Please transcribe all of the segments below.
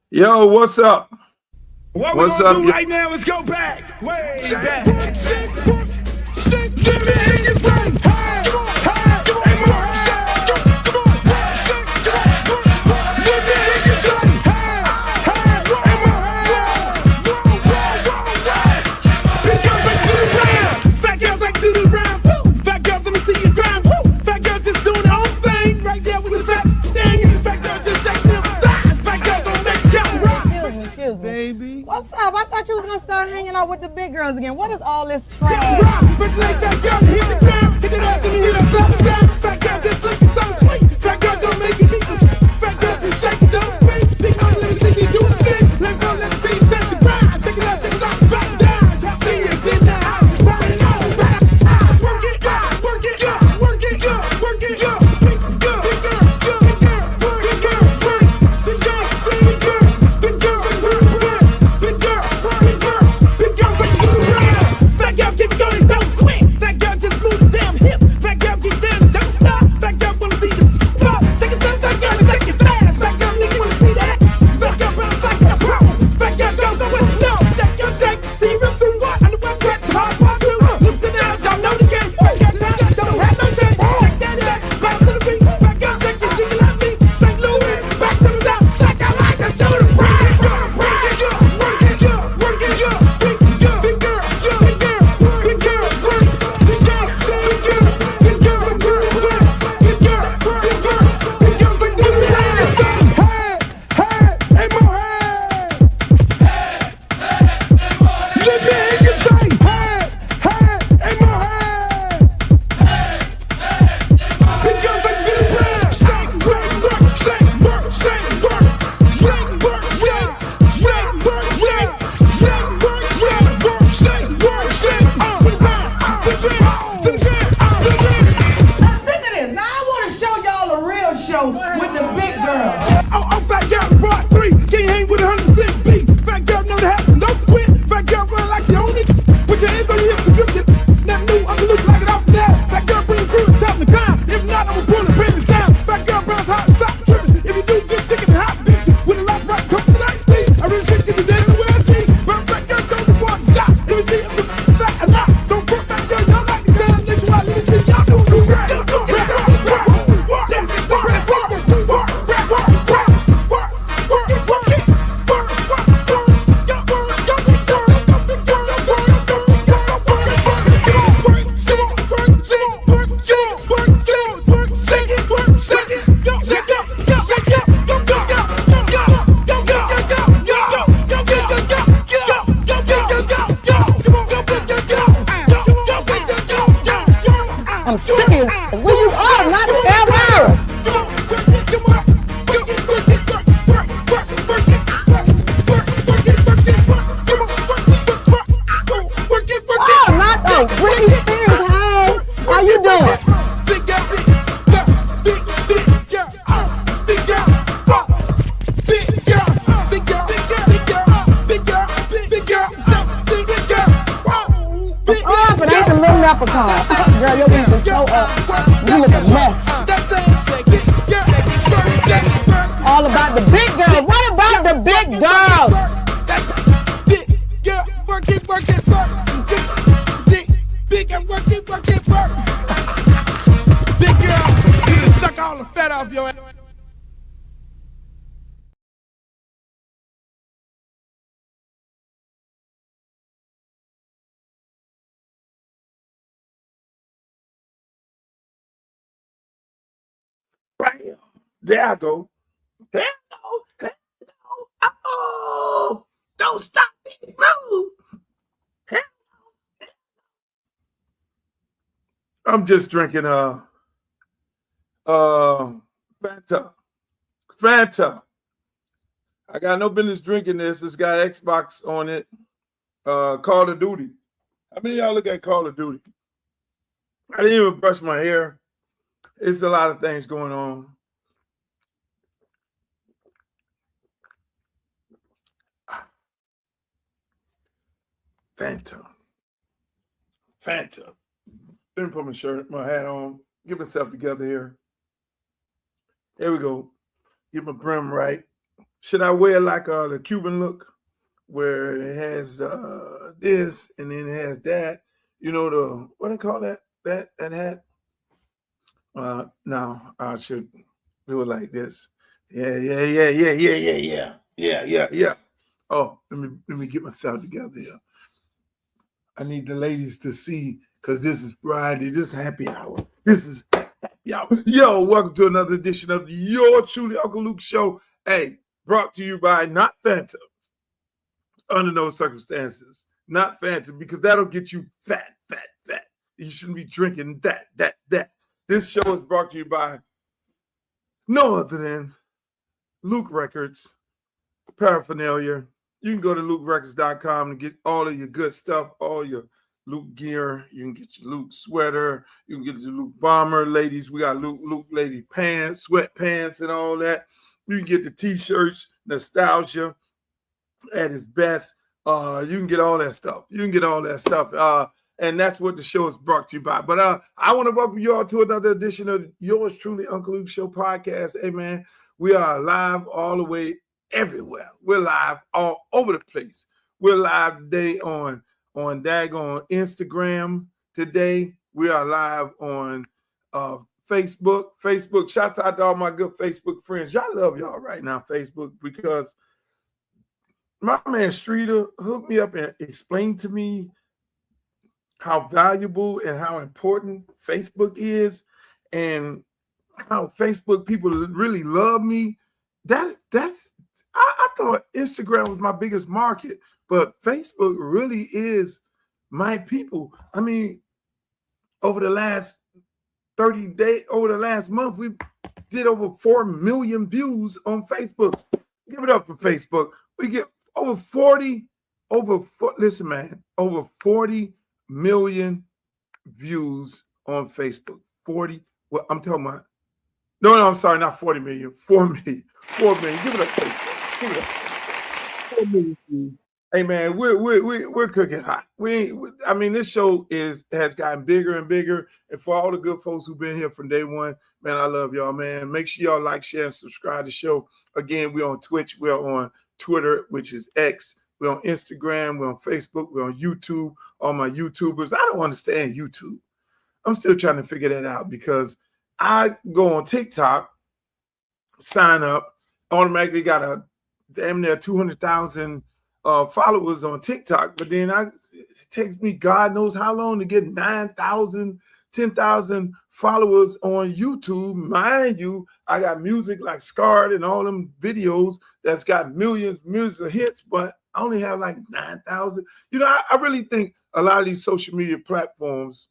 Yo, what's up? What we're gonna do right now is go back, way back. Give me your friend. Fat girls like do the round. Fat girls, let me see you grind. Fat girls just doing their own thing right there with the fat thing. Fat girls just shaking them thighs. Fat girls don't make it count. Excuse me. Baby. What's up? I thought you was gonna start hanging out with the big girls again. What is all this trash? Fat girl, hit the ground. Hit it up and you know something. Fat girl just looking so sweet. Fat girl don't make it equal. Fat girl just shake it, don't speak. Big girl, let me see you do a thing. Let go, let me see you touch the ground. Shake it up, shake it up, back down. See you in the house. Work it out. Work it out. Work it out. Work it out. Work it out. Big girl. Big girl. Big girl. Big girl. Big girl. Big girl. Big girl. Big girl. Big girl. Big girl. Like you around. Fat girl keep going, don't quit. Fat girl just move the damn hip. Fat girl get down, don't stop. Fat girl wanna see the pop. Shake it up, fat girl, shake it fast. Fat girl nigga wanna see that. Fat girl bounce like a pro. Fat girl don't know what you know. Fat girl shake till you rip through what? On the web press, hard part two. Looks in the house, y'all know the game. Fat girl don't have no shame. Shake that back, back to the beat. Fat girl shake it, jiggle at me. St. Louis, back to the top. Like I like to do the ride. Work it up, work it up, work it up. Big girl, big girl, big girl, big girl, big girl, big girl, big girl, big girl, big girl, big girl, big girl, big girls like do the ride. Hey, hey, more hey. Let me hear you say, hey, hey, more hey. Big girls like do the ride. Shake, work, shake, work, shake, work, shake, work, shake, shake, work, shake, shake, work, shake, work, shake, work, shake. To the ground, to the ground, to the ground, to the ground. I'm sick of this. Now I want to show y'all a real show with the big girls. Oh, fat girl, part 3. Can't hang with 106 beat. Fat girl know the happen, don't quit. Fat girl run like you own it. Put your hands on your hips and grip it. Not new, Uncle Lke like it off now. Fat girl bring the crew to top the climb. If not, I'ma pull the business down. Fat girl bounce hot, stop tripping. If you do, get chicken and hot bitch. With a lot right, come to the night speed. I really shit, get the dead in the world cheese. But fat girl show the boy a shot. Let me see if the fat or not. Don't put fat girl, y'all like the down. Let you out, let me see y'all do the rap. I'm serious. Where you are, not ever. Oh, not the Britney Spears. Hey, how you doing? Oh, but I ain't the little leprechaun. Girl, your wings are so up. You look a mess. All about the big girls. What about the big girls? Big girl, work it, work it, work. Big girl, work it, work it, work. Big girl, you done suck all the fat off your ass. Bam. There I go. Hello. Hello. Oh, don't stop me. Move. Hello. I'm just drinking Fanta. I got no business drinking this. It's got Xbox on it. Call of Duty. How many of y'all look at Call of Duty? I didn't even brush my hair. It's a lot of things going on. Fanta. Let me put my hat on. Get myself together here. There we go. Get my brim right. Should I wear like the Cuban look where it has this and then it has that? You know, the what do they call that hat? No, I should do it like this. Yeah. Oh, let me get myself together here. I need the ladies to see because this is Friday. This is happy hour. This is happy hour. Yo, welcome to another edition of your truly Uncle Lke Show. Hey, brought to you by not Fanta. Under no circumstances, not Fanta, because that'll get you fat. You shouldn't be drinking that. This show is brought to you by no other than Luke Records, paraphernalia. You can go to LukeRecords.com and get all of your good stuff, all your Luke gear. You can get your Luke sweater. You can get your Luke bomber. Ladies, we got Luke lady pants, sweatpants and all that. You can get the T-shirts, nostalgia at its best. You can get all that stuff. And that's what the show is brought to you by. But I want to welcome you all to another edition of yours truly, Uncle Lke Show podcast. Hey, man, we are live all the way everywhere. We're live all over the place. We're live today on daggone Instagram today. We are live on Facebook. Shouts out to all my good Facebook friends. Y'all love y'all right now, Facebook, because my man Streeter hooked me up and explained to me how valuable and how important Facebook is and how Facebook people really love me. I thought Instagram was my biggest market, but Facebook really is my people. I mean, over the last 30 days, over the last month, we did over 4 million views on Facebook. Give it up for Facebook. We get over 40 million views on Facebook. 40. Well, I'm talking about. No, I'm sorry, not 40 million. 4 million. 4 million. Give it up, Facebook. Give it up. 4 million views. Hey man, we're cooking hot. This show has gotten bigger and bigger. And for all the good folks who've been here from day one, man, I love y'all, man. Make sure y'all like, share, and subscribe to the show. Again, we're on Twitch, we're on Twitter, which is X. We're on Instagram, we're on Facebook, we're on YouTube. All my YouTubers, I don't understand YouTube. I'm still trying to figure that out because I go on TikTok, sign up, automatically got a damn near 200,000 followers on TikTok, but then it takes me God knows how long to get 9,000, 10,000 followers on YouTube. Mind you, I got music like Scarred and all them videos that's got millions of hits, but I only have like 9,000. You know, I really think a lot of these social media platforms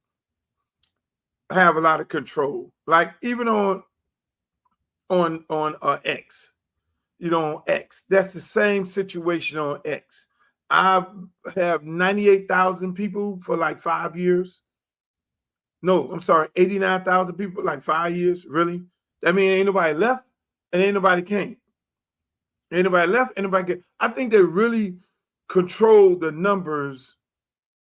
have a lot of control. Like even on X, you know, on X, that's the same situation on X. I have 98,000 people for like 5 years. No, I'm sorry, 89,000 people like 5 years. Really? That means ain't nobody left and ain't nobody came. Ain't nobody left, ain't nobody came. I think they really control the numbers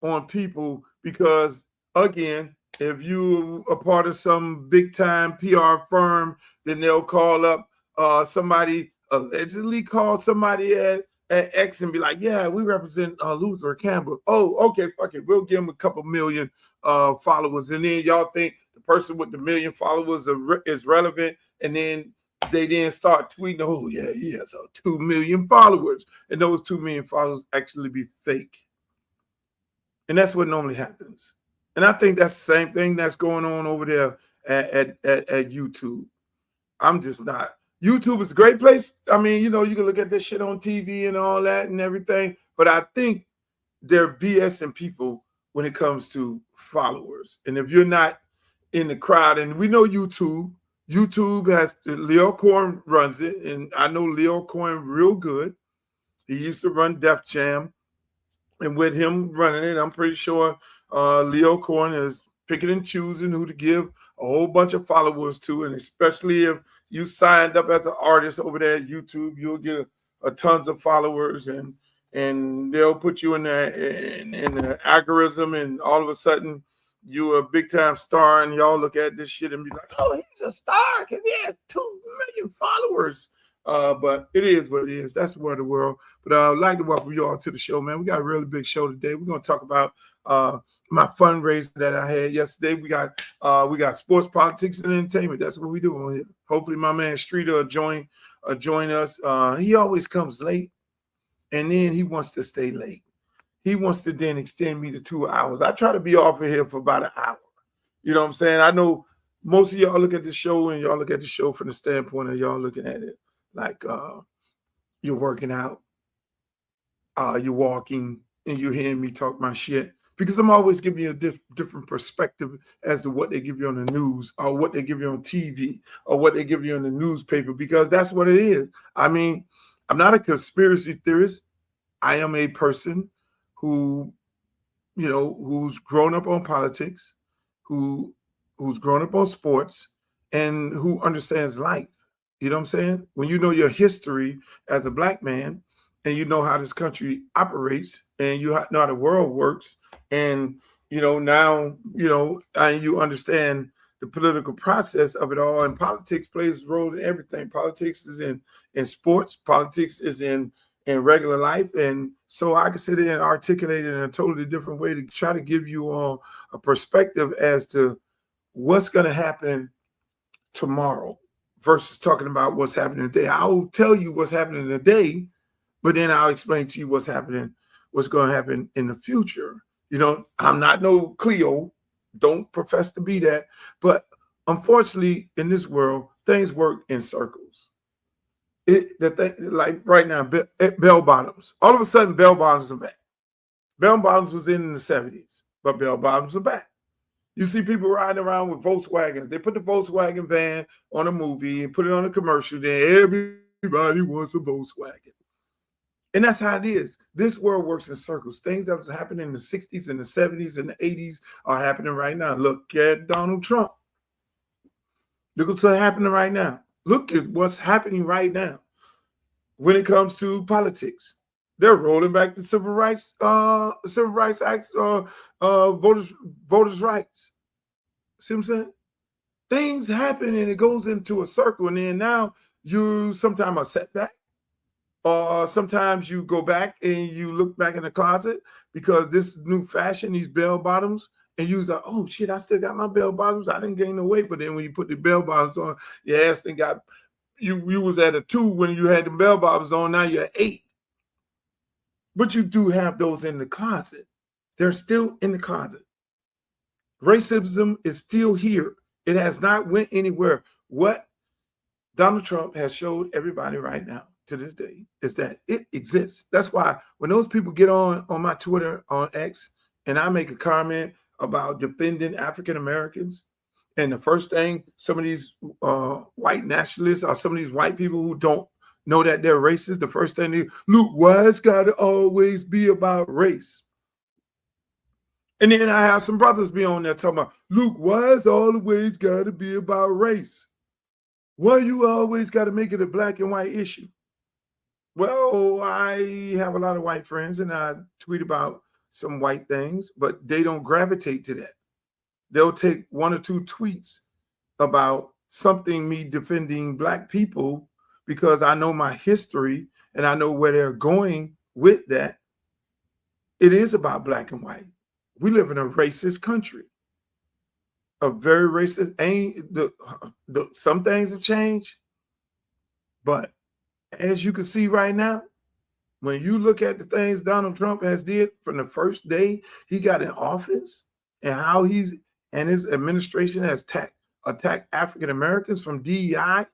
on people because, again, if you are part of some big time PR firm, then they'll call up somebody, allegedly call somebody at X and be like, yeah, we represent Luther Campbell. Oh, okay, fuck it. We'll give him a couple million followers. And then y'all think the person with the million followers is relevant. And then they then start tweeting, oh, yeah, he has 2 million followers. And those 2 million followers actually be fake. And that's what normally happens. And I think that's the same thing that's going on over there at YouTube. I'm just not. YouTube is a great place. I mean, you know, you can look at this shit on TV and all that and everything. But I think they're BSing people when it comes to followers. And if you're not in the crowd, and we know YouTube has, Leo Corn runs it. And I know Leo Corn real good. He used to run Def Jam. And with him running it, I'm pretty sure Leo Corn is picking and choosing who to give a whole bunch of followers to. And especially if you signed up as an artist over there at YouTube, you'll get a tons of followers and they'll put you in the algorithm, and all of a sudden you're a big time star, and y'all look at this shit and be like, oh, he's a star because he has 2 million followers. But it is what it is. That's the word of the world. But I'd like to welcome you all to the show, man. We got a really big show today. We're going to talk about my fundraiser that I had yesterday. We got sports, politics, and entertainment. That's what we do on here. Hopefully, my man Streeter will join us. He always comes late, and then he wants to stay late. He wants to then extend me to 2 hours. I try to be off of here for about an hour. You know what I'm saying? I know most of y'all look at the show, and y'all look at the show from the standpoint of y'all looking at it like you're working out, you're walking, and you're hearing me talk my shit. Because I'm always giving you a different perspective as to what they give you on the news or what they give you on TV or what they give you in the newspaper, because that's what it is. I mean, I'm not a conspiracy theorist. I am a person who, you know, who's grown up on politics, who's grown up on sports, and who understands life. You know what I'm saying? When you know your history as a black man, and you know how this country operates, and you know how the world works, and you know now and you understand the political process of it all, and politics plays a role in everything. Politics is in sports, politics is in regular life, and so I can sit there and articulate it in a totally different way to try to give you all a perspective as to what's going to happen tomorrow versus talking about what's happening today. I'll tell you what's happening today, but then I'll explain to you what's going to happen in the future. You know, I'm not no Cleo, don't profess to be that, but unfortunately in this world, things work in circles. Like right now, bell bottoms. All of a sudden, bell bottoms are back. Bell bottoms was in the 70s, but bell bottoms are back. You see people riding around with Volkswagens. They put the Volkswagen van on a movie and put it on a commercial. Then everybody wants a Volkswagen. And that's how it is. This world works in circles. Things that was happening in the 60s and the 70s and the 80s are happening right now. Look at Donald Trump. Look what's happening right now. Look at what's happening right now when it comes to politics. They're rolling back the Civil Rights Act, voters' rights. See what I'm saying? Things happen and it goes into a circle, and then now you sometimes are set back, or sometimes you go back and you look back in the closet because this new fashion, these bell bottoms, and you was like, oh shit, I still got my bell bottoms. I didn't gain no weight, but then when you put the bell bottoms on, your ass then got you was at a 2 when you had the bell bottoms on. Now you're 8. But you do have those in the closet. They're still in the closet. Racism is still here. It has not went anywhere. What Donald Trump has showed everybody right now to this day is that it exists. That's why when those people get on my Twitter, on X, and I make a comment about defending African Americans, and the first thing some of these white nationalists or some of these white people who don't know that they're racist, the first thing they look, why it's got to always be about race? And then I have some brothers be on there talking about, Luke, why it's always got to be about race? Why you always got to make it a black and white issue? Well, I have a lot of white friends and I tweet about some white things, but they don't gravitate to that. They'll take 1 or 2 tweets about something, me defending black people, because I know my history and I know where they're going with that. It is about black and white. We live in a racist country, a very racist. Some things have changed, but as you can see right now, when you look at the things Donald Trump has did from the first day he got in office, and how his administration has attacked African Americans from DEI.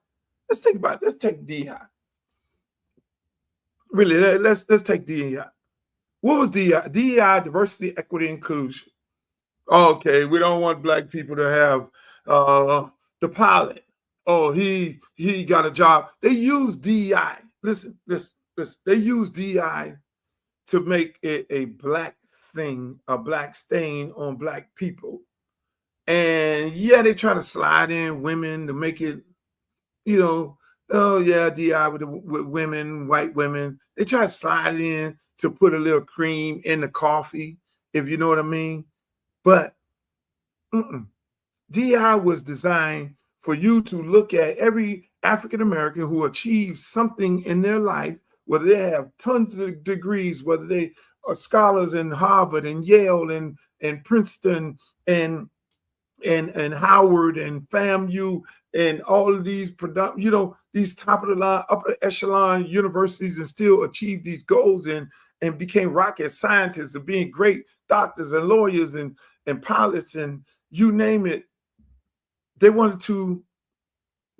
Let's think about it. Let's take DEI. Really, let's take DEI. What was DEI? DEI, diversity, equity, inclusion. Okay, we don't want black people to have the pilot. Oh, he got a job. They use DEI. Listen. They use DEI to make it a black thing, a black stain on black people. And yeah, they try to slide in women to make it, oh yeah, DI with women, white women. They try to slide in to put a little cream in the coffee, if you know what I mean. But DI was designed for you to look at every African American who achieved something in their life, whether they have tons of degrees, whether they are scholars in Harvard and Yale and Princeton and Howard and FAMU and all of these these top of the line, upper echelon universities, and still achieve these goals and became rocket scientists and being great doctors and lawyers and pilots and you name it. They wanted to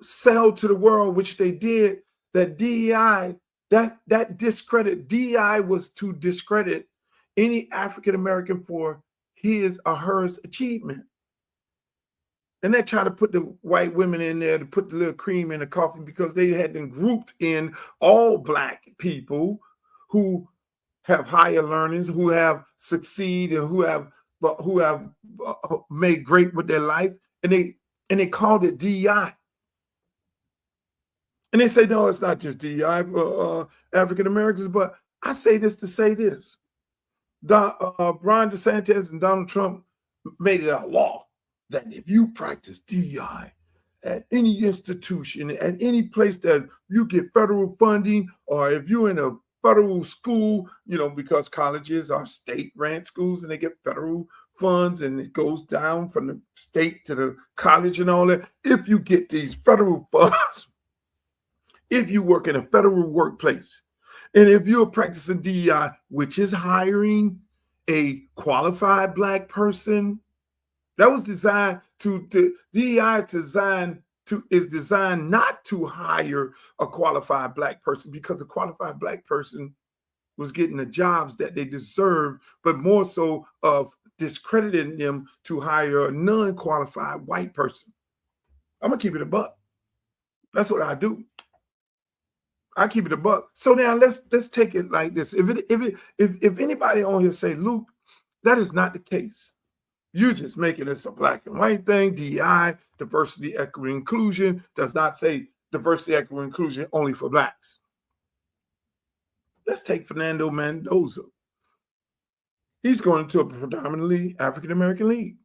sell to the world, which they did, that DEI, that discredit. DEI was to discredit any African American for his or her achievement. And they try to put the white women in there to put the little cream in the coffee because they had been grouped in all Black people who have higher learnings, who have succeeded, and who have made great with their life, and they called it DEI. And they say, no, it's not just DEI for African Americans, but I say this to say this. Ron DeSantis and Donald Trump made it a law that if you practice DEI at any institution, at any place that you get federal funding, or if you're in a federal school, because colleges are state-ran schools and they get federal funds and it goes down from the state to the college and all that. If you get these federal funds, if you work in a federal workplace, and if you're practicing DEI, which is hiring a qualified Black person, that was designed DEI is designed not to hire a qualified Black person, because a qualified Black person was getting the jobs that they deserved, but more so of discrediting them to hire a non-qualified white person. I'm gonna keep it a buck. That's what I do. I keep it a buck. So now let's take it like this. If anybody on here say, Luke, that is not the case. You're just making this a black and white thing. DEI, diversity, equity, inclusion, does not say diversity, equity, inclusion only for Blacks. Let's take Fernando Mendoza. He's going to a predominantly African-American league.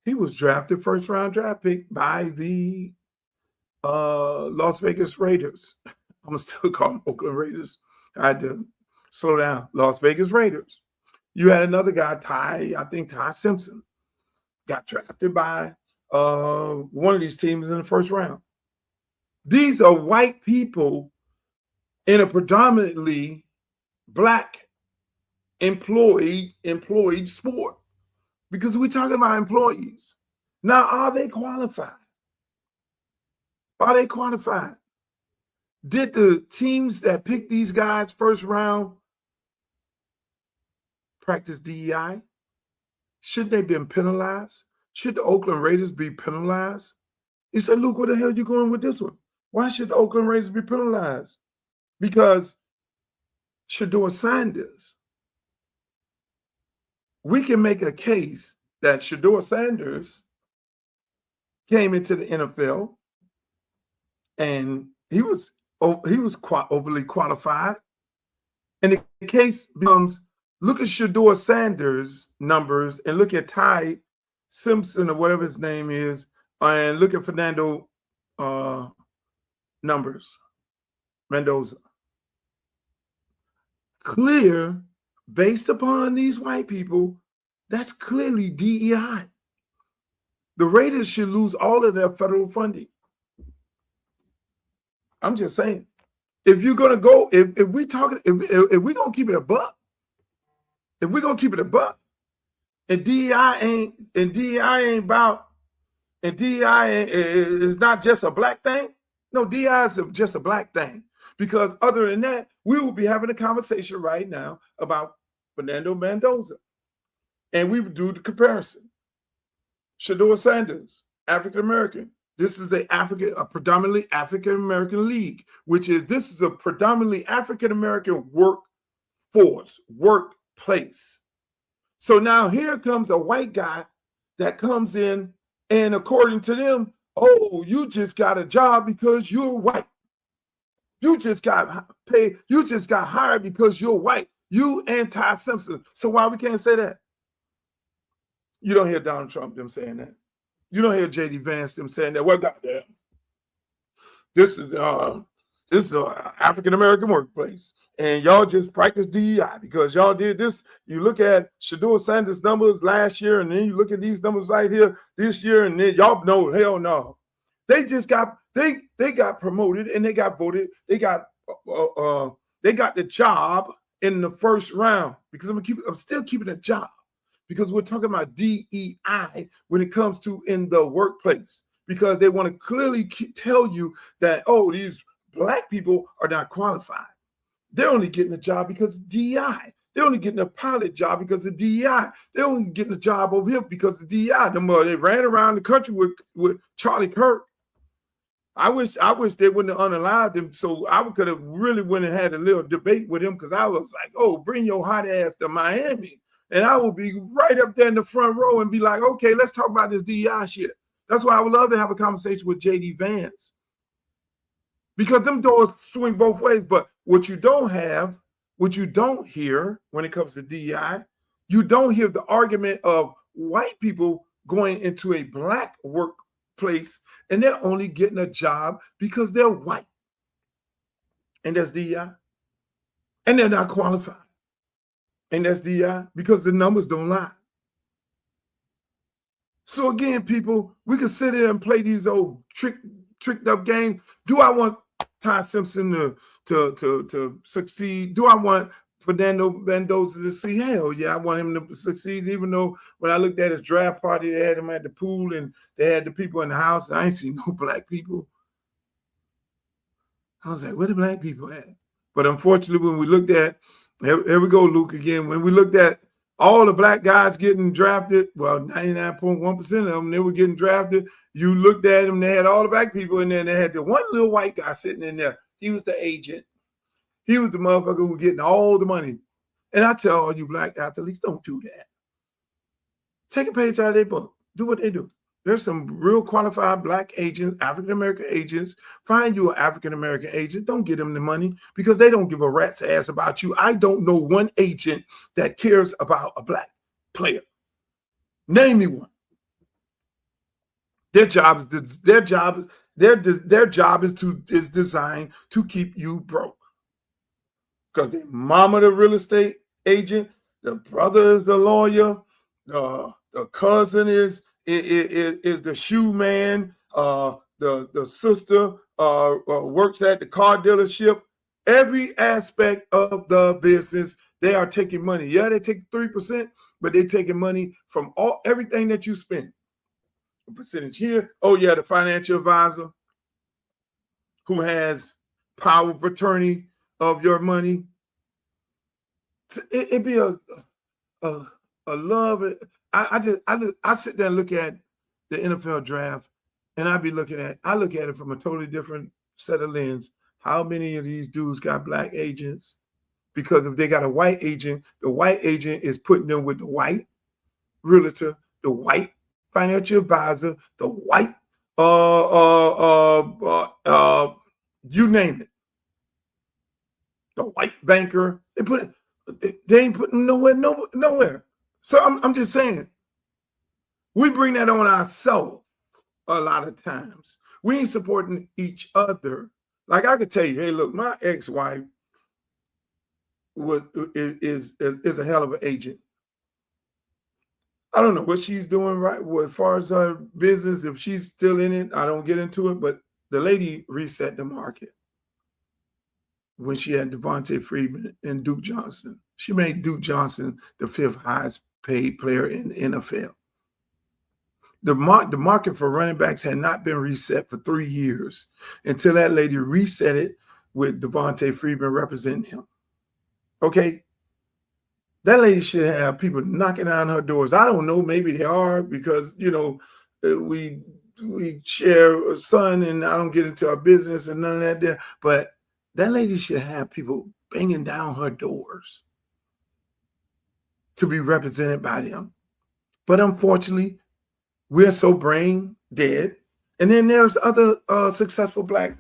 He was drafted first-round draft pick by the Las Vegas Raiders. I'm going to still call them Oakland Raiders. I had to slow down. Las Vegas Raiders. You had another guy, Ty Simpson, got drafted by one of these teams in the first round. These are white people in a predominantly Black employed sport, because we're talking about employees. Now, are they qualified? Are they qualified? Did the teams that picked these guys first round practice DEI? Should they been penalized? Should the Oakland Raiders be penalized? He said, Luke, where the hell are you going with this one? Why should the Oakland Raiders be penalized? Because Shedeur Sanders, we can make a case that Shedeur Sanders came into the NFL and he was overly qualified. And the case becomes, look at Shedeur Sanders' numbers and look at Ty Simpson or whatever his name is, and look at Fernando numbers, Mendoza. Clear, based upon these white people, that's clearly DEI. The Raiders should lose all of their federal funding. I'm just saying, if you're gonna go, if we're gonna keep it a buck, if we're gonna keep it a buck, and DEI ain't about, and DEI is not just a Black thing. No, DEI is just a Black thing. Because other than that, we will be having a conversation right now about Fernando Mendoza. And we would do the comparison. Shedeur Sanders, African-American. This is a predominantly African-American league, this is a predominantly African-American workplace. So now here comes a white guy that comes in, and according to them, oh, you just got a job because you're white. You just got paid. You just got hired because you're white. You and Ty Simpson. So why we can't say that? You don't hear Donald Trump them saying that. You don't hear J.D. Vance them saying that. Well, goddamn. this is an African American workplace, and y'all just practice DEI because y'all did this. You look at Shador Sanders' numbers last year, and then you look at these numbers right here this year, and then y'all know, hell no. They just got they got promoted and they got voted. They got the job in the first round because I'm still keeping a job because we're talking about DEI when it comes to in the workplace because they want to clearly tell you that, oh, these black people are not qualified. They're only getting a job because of DEI. They're only getting a pilot job because of DEI. They're only getting a job over here because of DEI. They ran around the country with Charlie Kirk. I wish they wouldn't have unalived him so I could have really went and had a little debate with him because I was like, oh, bring your hot ass to Miami. And I will be right up there in the front row and be like, okay, let's talk about this DEI shit. That's why I would love to have a conversation with J.D. Vance. Because them doors swing both ways. But what you don't hear when it comes to DEI, you don't hear the argument of white people going into a black workplace and they're only getting a job because they're white. And that's DEI. And they're not qualified. And that's DEI because the numbers don't lie. So again, people, we can sit here and play these old tricked up games. Do I want Ty Simpson to succeed? Do I want Fernando Mendoza to see? Hell yeah, I want him to succeed, even though when I looked at his draft party, they had him at the pool and they had the people in the house. And I ain't seen no black people. I was like, where the black people at? But unfortunately, when we looked at, here we go, Luke, again. When we looked at all the black guys getting drafted, well, 99.1% of them, they were getting drafted. You looked at them, they had all the black people in there, and they had the one little white guy sitting in there. He was the agent. He was the motherfucker who was getting all the money. And I tell all you black athletes, don't do that. Take a page out of their book. Do what they do. There's some real qualified black agents, African-American agents. Find you an African-American agent. Don't give them the money because they don't give a rat's ass about you. I don't know one agent that cares about a black player. Name me one. Their job is designed to keep you broke. Because the mama the real estate agent, the brother is the lawyer, the cousin is the shoe man, the sister works at the car dealership. Every aspect of the business, they are taking money. Yeah, they take 3%, but they're taking money from everything that you spend. A percentage here. Oh yeah, the financial advisor who has power of attorney of your money. It'd be a love. I sit there and look at the NFL draft, and I look at it from a totally different set of lens. How many of these dudes got black agents? Because if they got a white agent, the white agent is putting them with the white realtor, the white financial advisor, the white you name it, the white banker. They ain't putting nowhere. So I'm just saying, we bring that on ourselves a lot of times. We ain't supporting each other. Like I could tell you, hey, look, my ex-wife is a hell of an agent. I don't know what she's doing right as far as her business. If she's still in it, I don't get into it. But the lady reset the market when she had Devontae Freeman and Duke Johnson. She made Duke Johnson the 5th highest paid player in the NFL. The market for running backs had not been reset for 3 years until that lady reset it with Devontae Freeman representing him. Okay? That lady should have people knocking on her doors. I don't know. Maybe they are because, we share a son and I don't get into our business and none of that there. But that lady should have people banging down her doors to be represented by them. But unfortunately, we're so brain dead. And then there's other successful black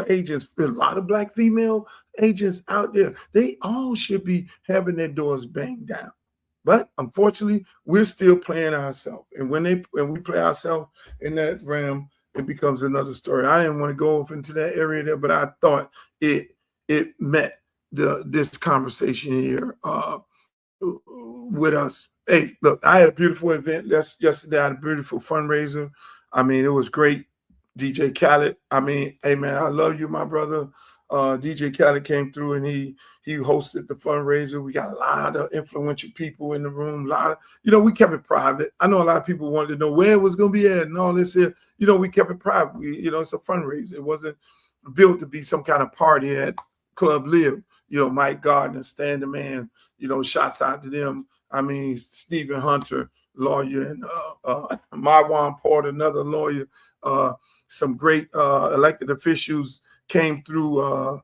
agents, a lot of black female agents out there. They all should be having their doors banged down. But unfortunately, we're still playing ourselves. And when we play ourselves in that realm, it becomes another story. I didn't want to go off into that area there, but I thought it met this conversation here with us. Hey, look, I had a beautiful event yesterday. I had a beautiful fundraiser. I mean, it was great. DJ Khaled. I mean, hey man, I love you, my brother. DJ Khaled came through and he hosted the fundraiser. We got a lot of influential people in the room. A lot of, we kept it private. I know a lot of people wanted to know where it was going to be at and all this here. We kept it private. It's a fundraiser. It wasn't built to be some kind of party at Club Live. Mike Gardner, Stan the Man, shouts out to them. I mean, Stephen Hunter, lawyer, and Marwan Porter, another lawyer. Some great elected officials came through.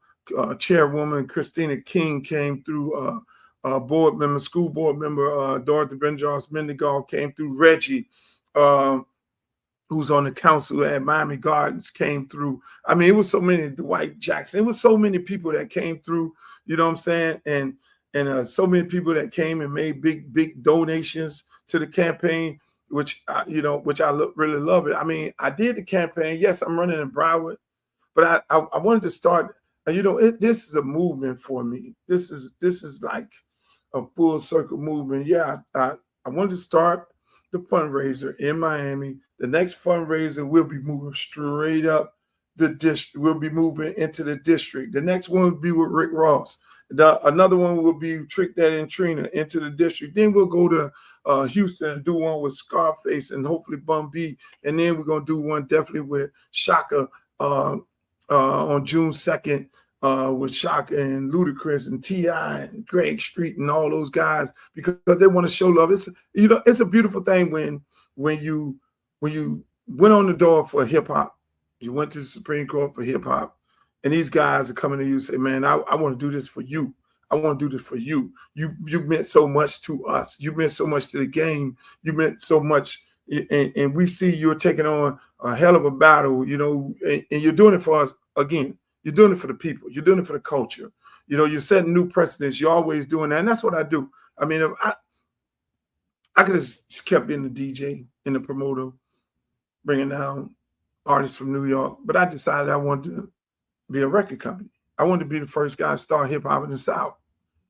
Chairwoman Christina King came through. Board member, school board member Dorothy Benjars Mendigal came through. Reggie, who's on the council at Miami Gardens, came through. I mean, it was so many. Dwight Jackson. It was so many people that came through. You know what I'm saying? And so many people that came and made big donations to the campaign, which I really love it. I mean, I did the campaign. Yes, I'm running in Broward, but I wanted to start. This is a movement for me. This is like a full circle movement. Yeah, I wanted to start the fundraiser in Miami. The next fundraiser will be moving straight up the district. We'll be moving into the district. The next one will be with Rick Ross. Another one will be Trick Daddy and Trina into the district. Then we'll go to Houston and do one with Scarface and hopefully Bun B. And then we're going to do one definitely with Shaka on June 2nd with Shaka and Ludacris and T.I. and Greg Street and all those guys, because they want to show love. It's a beautiful thing when you went on the door for hip hop. You went to the Supreme Court for hip hop. And these guys are coming to you and say, man, I want to do this for you. I want to do this for you. You meant so much to us. You meant so much to the game. You meant so much. And we see you're taking on a hell of a battle, and you're doing it for us again. You're doing it for the people. You're doing it for the culture. You're setting new precedents. You're always doing that. And that's what I do. I mean, if I could have just kept being the DJ and the promoter, bringing down artists from New York, but I decided I wanted to be a record company. I wanted to be the first guy to start hip hop in the South.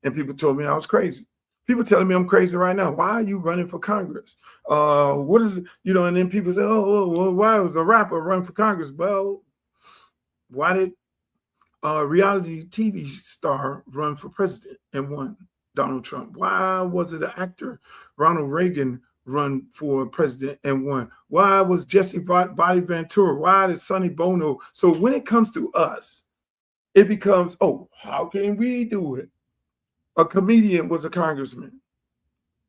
And people told me I was crazy. People telling me I'm crazy right now. Why are you running for Congress? What is it? And then people say, well, why was a rapper run for Congress? Well, why did a reality TV star run for president and won? Donald Trump. Why was it an actor, Ronald Reagan, run for president and won? Why was Jesse Body Ventura? Why did Sonny Bono? So when it comes to us, it becomes, how can we do it? A comedian was a congressman.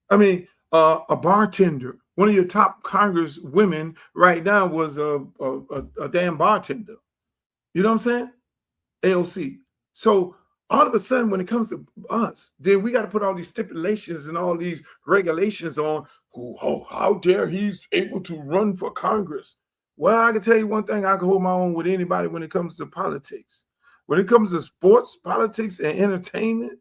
I mean, a bartender. One of your top Congress women right now was a damn bartender. You know what I'm saying? AOC. So all of a sudden, when it comes to us, then we got to put all these stipulations and all these regulations on how dare he's able to run for Congress. Well, I can tell you one thing, I can hold my own with anybody when it comes to politics. When it comes to sports, politics, and entertainment,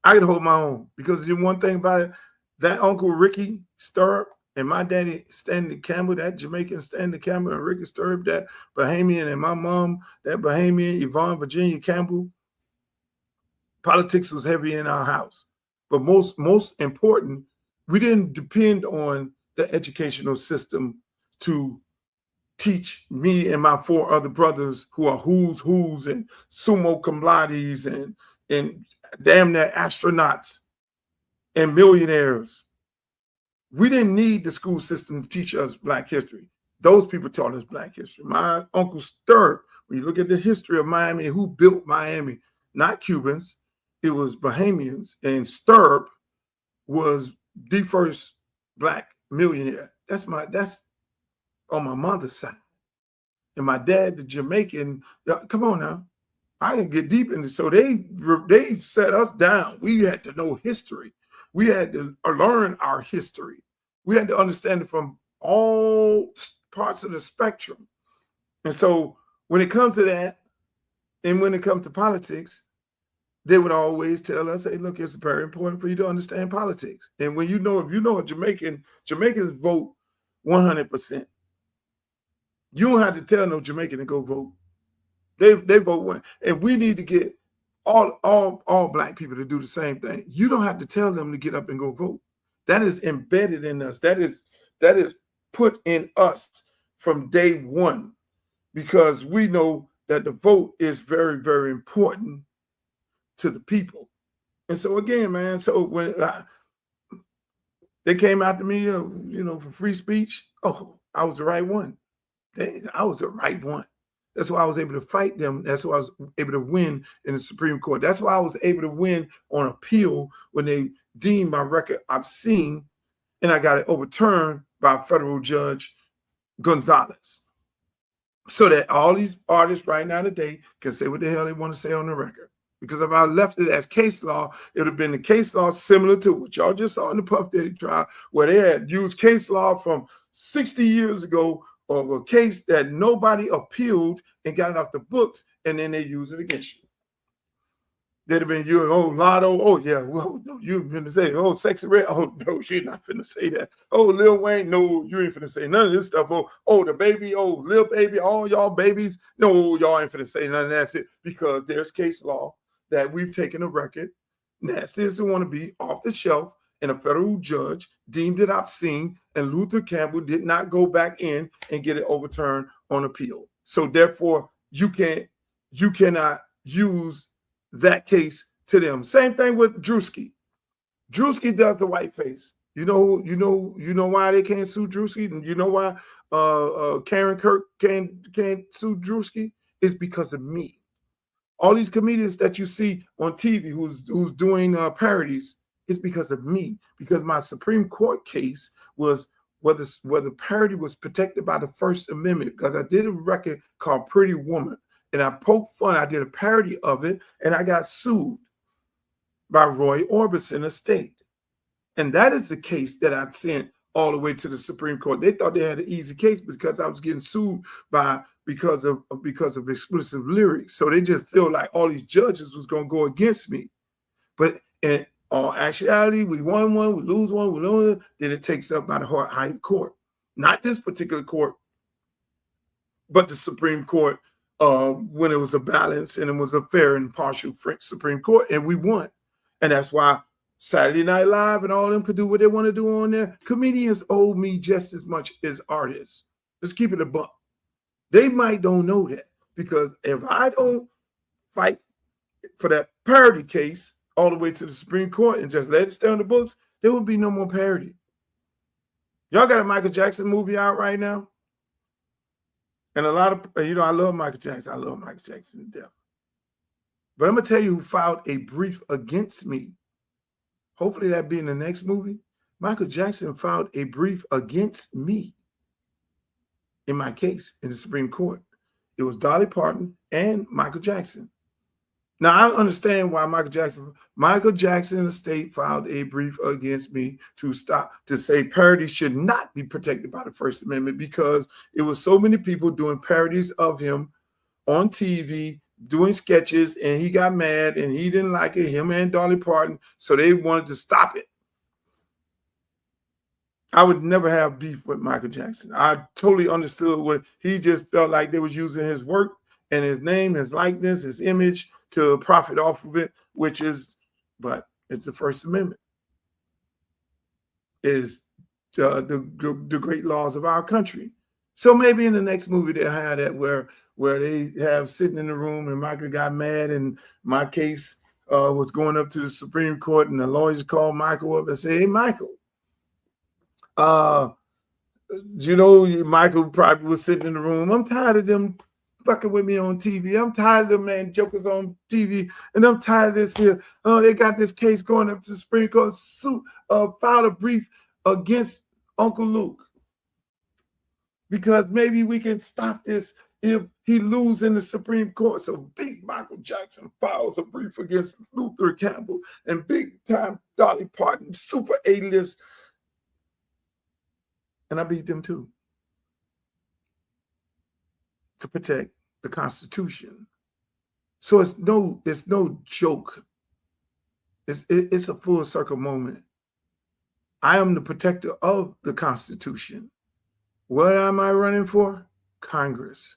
I can hold my own. Because the one thing about it, that Uncle Ricky Stirrup and my daddy Stanley Campbell, that Jamaican Stanley Campbell and Ricky Stirrup, that Bahamian, and my mom, that Bahamian Yvonne Virginia Campbell, politics was heavy in our house. But most important, we didn't depend on the educational system to teach me and my 4 other brothers who are who's and sumo cum laudes and damn near astronauts and millionaires. We didn't need the school system to teach us Black history. Those people taught us Black history. My Uncle Stirrup, when you look at the history of Miami, who built Miami? Not Cubans. It was Bahamians, and Stirrup was the first Black millionaire. That's on my mother's side. And my dad, the Jamaican, come on now. I didn't get deep into it. So they set us down. We had to know history. We had to learn our history. We had to understand it from all parts of the spectrum. And so when it comes to that, and when it comes to politics, they would always tell us, hey, look, it's very important for you to understand politics. And when if you know a Jamaicans vote 100%. You don't have to tell no Jamaican to go vote. They vote one. And we need to get all black people to do the same thing. You don't have to tell them to get up and go vote. That is embedded in us. That is put in us from day one, because we know that the vote is very, very important to the people. And so again, man, so when they came after me, for free speech, I was the right one. I was the right one. That's why I was able to fight them. That's why I was able to win in the Supreme Court. That's why I was able to win on appeal when they deemed my record obscene, and I got it overturned by federal judge Gonzalez. So that all these artists right now today can say what the hell they want to say on the record. Because if I left it as case law, it would have been the case law similar to what y'all just saw in the Puff Daddy trial, where they had used case law from 60 years ago of a case that nobody appealed and got it off the books, and then they use it against you. They'd have been you, Lotto, well, no, you ain't finna say, Sexy Red, no, she's not finna say that. Lil Wayne, no, you ain't finna say none of this stuff. The baby, Lil Baby, all y'all babies, no, y'all ain't finna say none of that shit, because there's case law that we've taken a record, nasty as it want to be, off the shelf, and a federal judge deemed it obscene, and Luther Campbell did not go back in and get it overturned on appeal. So therefore, you cannot use that case to them. Same thing with Drewski. Drewski does the whiteface. You know why they can't sue Drewski, and you know why Karen Kirk can't sue Drewski? It's because of me. All these comedians that you see on TV who's doing parodies, it's because of me, because my Supreme Court case was whether parody was protected by the First Amendment, because I did a record called Pretty Woman, and I poked fun. I did a parody of it, and I got sued by Roy Orbison Estate. And that is the case that I sent all the way to the Supreme Court. They thought they had an easy case because I was getting sued because of explicit lyrics. So they just feel like all these judges was going to go against me. But in all actuality, we won one, we lose one, we lose one, then it takes up by the higher court. Not this particular court, but the Supreme Court, when it was a balance and it was a fair and impartial Supreme Court, and we won. And that's why Saturday Night Live and all of them could do what they want to do on there. Comedians owe me just as much as artists. Let's keep it a buck. They might don't know that, because if I don't fight for that parody case all the way to the Supreme Court and just let it stay on the books, there would be no more parody. Y'all got a Michael Jackson movie out right now. And a lot of, I love Michael Jackson. I love Michael Jackson to death. But I'm going to tell you who filed a brief against me. Hopefully that be in the next movie. Michael Jackson filed a brief against me in my case in the Supreme Court. It was Dolly Parton and Michael Jackson. Now, I understand why Michael Jackson estate filed a brief against me to say parody should not be protected by the First Amendment, because it was so many people doing parodies of him on TV, doing sketches, and he got mad and he didn't like it, him and Dolly Parton, so they wanted to stop it. I would never have beef with Michael Jackson. I totally understood what he just felt like they was using his work and his name, his likeness, his image to profit off of it, but it's the First Amendment. Is the great laws of our country. So maybe in the next movie they'll have that where they have sitting in the room and Michael got mad and my case was going up to the Supreme Court, and the lawyers called Michael up and say, "Hey, Michael, Michael probably was sitting in the room. I'm tired of them fucking with me on TV. I'm tired of them jokers on TV, and I'm tired of this here. They got this case going up to the Supreme Court. Filed a brief against Uncle Lke, because maybe we can stop this if he loses in the Supreme Court." So big Michael Jackson files a brief against Luther Campbell and big time Dolly Parton, super A-list, and I beat them too, to protect the Constitution. So it's no joke. It's a full circle moment. I am the protector of the Constitution. What am I running for? Congress.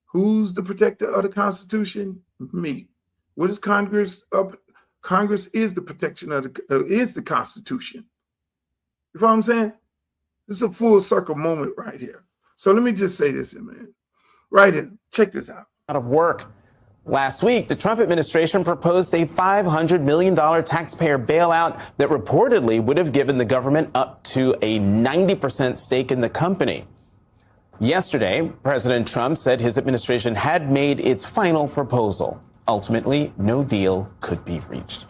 Who's the protector of the Constitution? Me. What is Congress? Congress is the protection of is the Constitution. You know what I'm saying? This is a full circle moment right here. So let me just say this, man. Right here. Check this out. Out of work. Last week, the Trump administration proposed a $500 million taxpayer bailout that reportedly would have given the government up to a 90% stake in the company. Yesterday, President Trump said his administration had made its final proposal. Ultimately, no deal could be reached.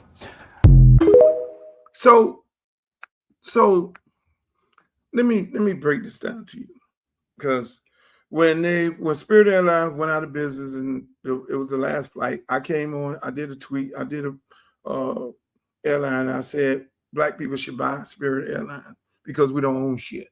So let me break this down to you, because when Spirit Airlines went out of business and it was the last flight, I came on, I did a tweet, I did a airline. I said black people should buy Spirit Airlines because we don't own shit.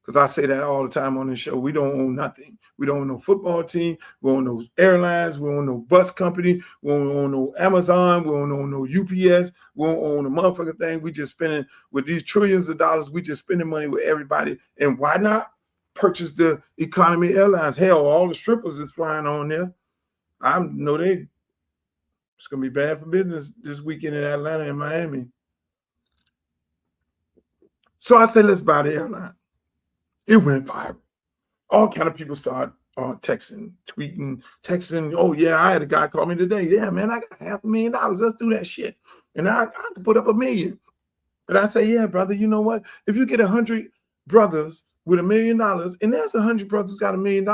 Because I say that all the time on this show. We don't own nothing. We don't own no football team. We don't own no airlines. We don't own no bus company. We don't own no Amazon. We don't own no UPS. We don't own a motherfucking thing. We just spending with these trillions of dollars. We just spending money with everybody. And why not purchase the economy airlines? Hell, all the strippers is flying on there. I know it's gonna be bad for business this weekend in Atlanta and Miami. So I said, let's buy the airline. It went viral. All kind of people started texting, tweeting, texting. Oh yeah, I had a guy call me today. Yeah, man, I got $500,000. Let's do that shit. And I could put up $1 million. And I say, yeah, brother, you know what? If you get 100 brothers with $1 million, and there's 100 brothers got $1 million,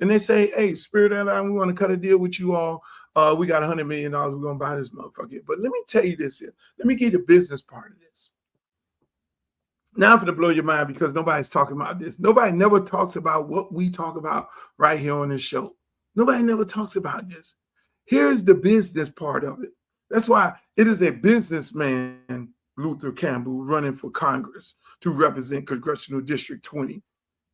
and they say, hey, Spirit Airline, we want to cut a deal with you all. We got $100 million. We're gonna buy this motherfucker. But let me tell you this here. Let me give you the business part of this. Now I'm going to blow your mind because nobody's talking about this. Nobody never talks about what we talk about right here on this show. Nobody never talks about this. Here's the business part of it. That's why it is a businessman, Luther Campbell, running for Congress to represent Congressional District 20.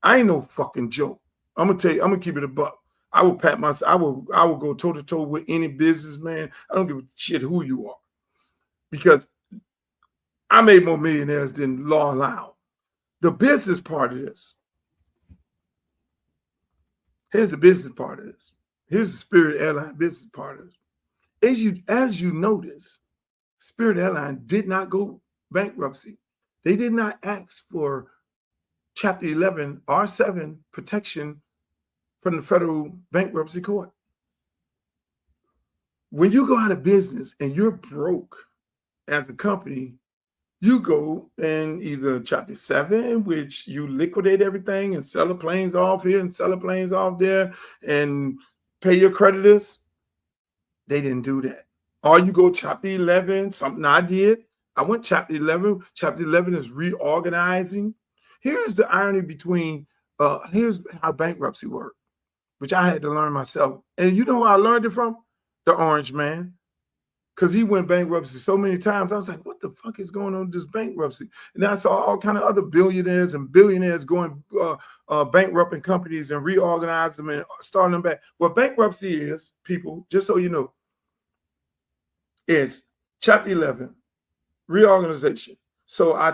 I ain't no fucking joke. I'm going to tell you, I'm going to keep it a buck. I will pat myself. I will go toe to toe with any businessman. I don't give a shit who you are, because I made more millionaires than law allowed. The business part of this. Here's the business part of this. Here's the Spirit Airline business part of this. As you notice, Spirit Airline did not go bankruptcy. They did not ask for Chapter 11 R7 protection from the federal bankruptcy court. When you go out of business and you're broke as a company, you go and either Chapter 7, which you liquidate everything and sell the planes off here and sell the planes off there and pay your creditors. They didn't do that. Or you go Chapter 11, something I did. I went Chapter 11. Chapter 11 is reorganizing. Here's the irony between, here's how bankruptcy works, which I had to learn myself. And you know who I learned it from? The Orange Man. Because he went bankruptcy so many times. I was like, what the fuck is going on with this bankruptcy? And then I saw all kind of other billionaires and billionaires going bankrupt in companies and reorganize them and starting them back. What bankruptcy is, people, just so you know, is Chapter 11, reorganization. So I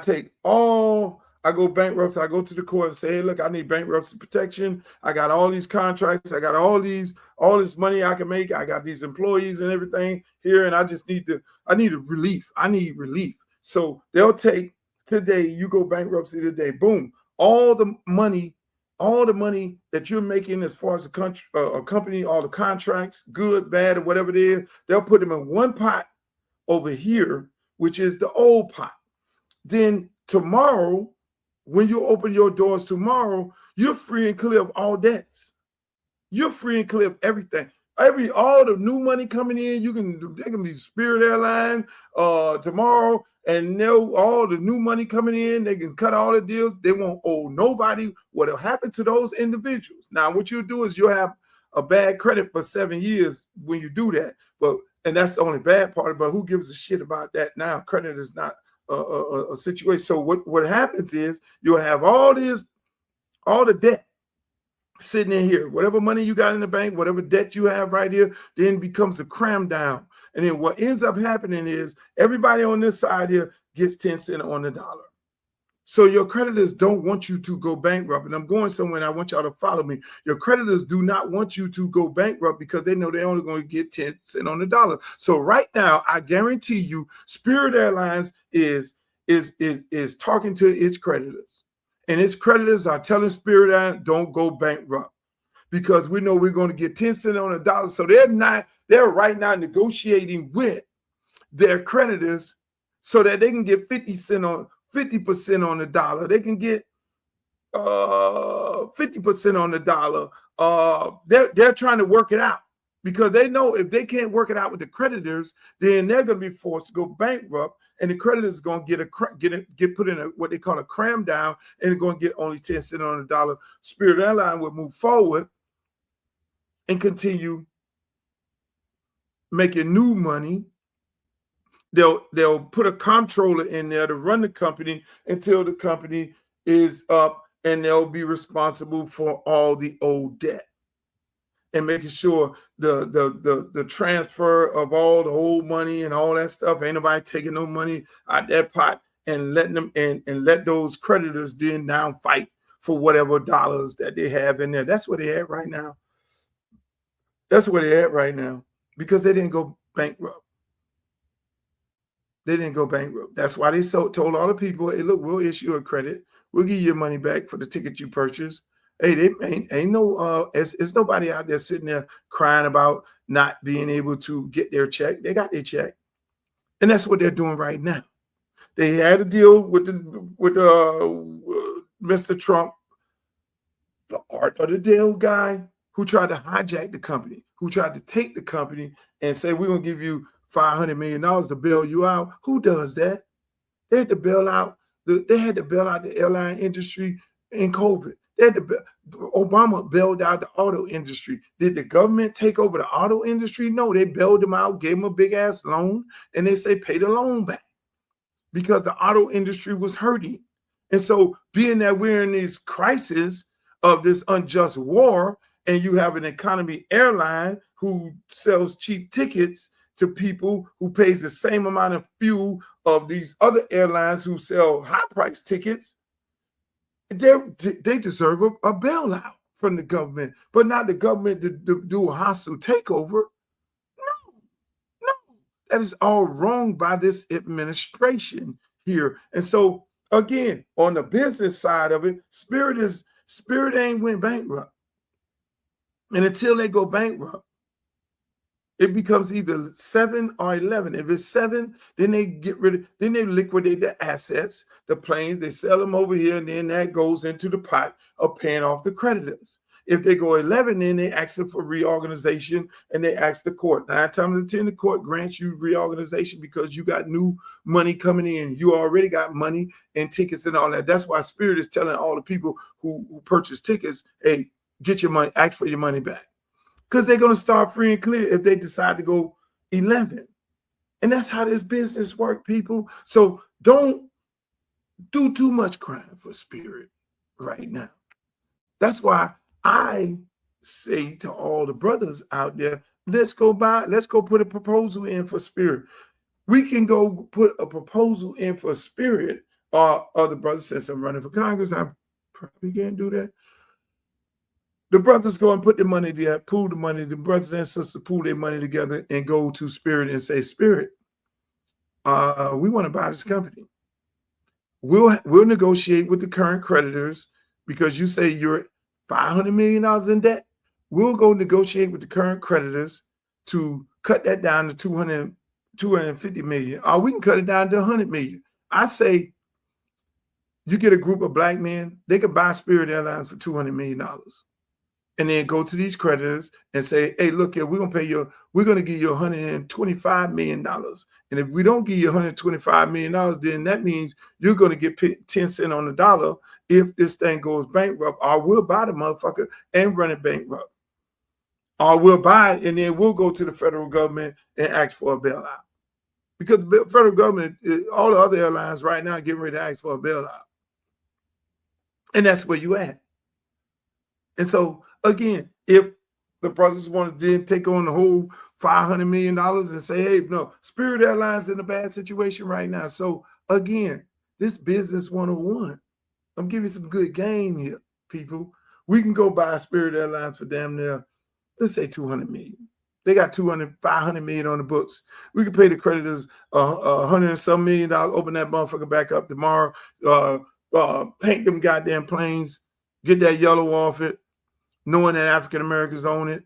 go bankrupt. I go to the court and say, hey, look, I need bankruptcy protection. I got all these contracts. I got all this money I can make. I got these employees and everything here. And I just need relief. I need relief. So they'll take today, you go bankruptcy today, boom. All the money that you're making as far as a company, all the contracts, good, bad, or whatever it is, they'll put them in one pot over here, which is the old pot. Then tomorrow, when you open your doors tomorrow, you're free and clear of all debts. You're free and clear of everything. All the new money coming in, they can be Spirit Airline tomorrow, and all the new money coming in, they can cut all the deals. They won't owe nobody. What'll happen to those individuals? Now, what you'll do is you'll have a bad credit for 7 years when you do that. And that's the only bad part. But who gives a shit about that now? Credit is not a situation. So what happens is you'll have all the debt sitting in here. Whatever money you got in the bank, whatever debt you have right here, then becomes a cram down. And then what ends up happening is everybody on this side here gets 10 cents on the dollar. So your creditors don't want you to go bankrupt. And I'm going somewhere and I want y'all to follow me. Your creditors do not want you to go bankrupt because they know they're only going to get 10 cents on the dollar. So right now, I guarantee you, Spirit Airlines is talking to its creditors. And its creditors are telling Spirit Airlines, don't go bankrupt, because we know we're going to get 10 cents on the dollar. So they're right now negotiating with their creditors so that they can get 50% on the dollar. They can get 50% on the dollar. They're trying to work it out because they know if they can't work it out with the creditors, then they're going to be forced to go bankrupt, and the creditors are going to get put in what they call a cram down, and they're going to get only 10 cents on the dollar. Spirit Airlines will move forward and continue making new money. They'll put a comptroller in there to run the company until the company is up, and they'll be responsible for all the old debt and making sure the transfer of all the old money and all that stuff. Ain't nobody taking no money out that pot and letting them and let those creditors then now fight for whatever dollars that they have in there. That's where they're at right now. That's where they're at right now because they didn't go bankrupt. They didn't go bankrupt. That's why they told all the people, hey, look, we'll issue a credit. We'll give you your money back for the ticket you purchased. Hey, they ain't no, it's nobody out there sitting there crying about not being able to get their check. They got their check. And that's what they're doing right now. They had a deal with Mr. Trump, the art of the deal guy, who tried to hijack the company, who tried to take the company and say, we're going to give you $500 million to bail you out. Who does that? They had to bail out the airline industry in COVID. Obama bailed out the auto industry. Did the government take over the auto industry? No, they bailed them out, gave them a big ass loan, and they say pay the loan back because the auto industry was hurting. And so being that we're in this crisis of this unjust war, and you have an economy airline who sells cheap tickets to people who pays the same amount of fuel of these other airlines who sell high-priced tickets, they deserve a bailout from the government, but not the government to do a hostile takeover. No, that is all wrong by this administration here. And so, again, on the business side of it, Spirit ain't went bankrupt. And until they go bankrupt, it becomes either 7 or 11. If it's 7, then they they liquidate the assets, the planes, they sell them over here, and then that goes into the pot of paying off the creditors. If they go 11, then they ask them for reorganization, and they ask the court. 9 times out of 10, the court grants you reorganization because you got new money coming in. You already got money and tickets and all that. That's why Spirit is telling all the people who purchase tickets, hey, get your money, ask for your money back. Because they're going to start free and clear if they decide to go 11. And that's how this business works, people. So don't do too much crime for Spirit right now. That's why I say to all the brothers out there, let's go put a proposal in for Spirit. We can go put a proposal in for Spirit, or other brothers, since I'm running for Congress, I probably can't do that. The brothers go and put the money there, pool the money. The brothers and sisters pool their money together and go to Spirit and say, Spirit, we want to buy this company. We'll negotiate with the current creditors because you say you're $500 million in debt. We'll go negotiate with the current creditors to cut that down to 250 million. Or we can cut it down to 100 million. I say you get a group of black men, they could buy Spirit Airlines for $200 million. And then go to these creditors and say, hey, look here, we're going to give you $125 million. And if we don't give you $125 million, then that means you're going to get 10 cents on the dollar if this thing goes bankrupt, or we'll buy the motherfucker and run it bankrupt. Or we'll buy it and then we'll go to the federal government and ask for a bailout. Because the federal government, all the other airlines right now are getting ready to ask for a bailout. And that's where you at. And so, again, if the brothers want to then take on the whole $500 million and say, hey, no, Spirit Airlines in a bad situation right now. So, again, this business 101. I'm giving you some good game here, people. We can go buy Spirit Airlines for damn near, let's say 200 million. They got 500 million on the books. We can pay the creditors $100 and some million, open that motherfucker back up tomorrow, paint them goddamn planes, get that yellow off it, knowing that African Americans own it.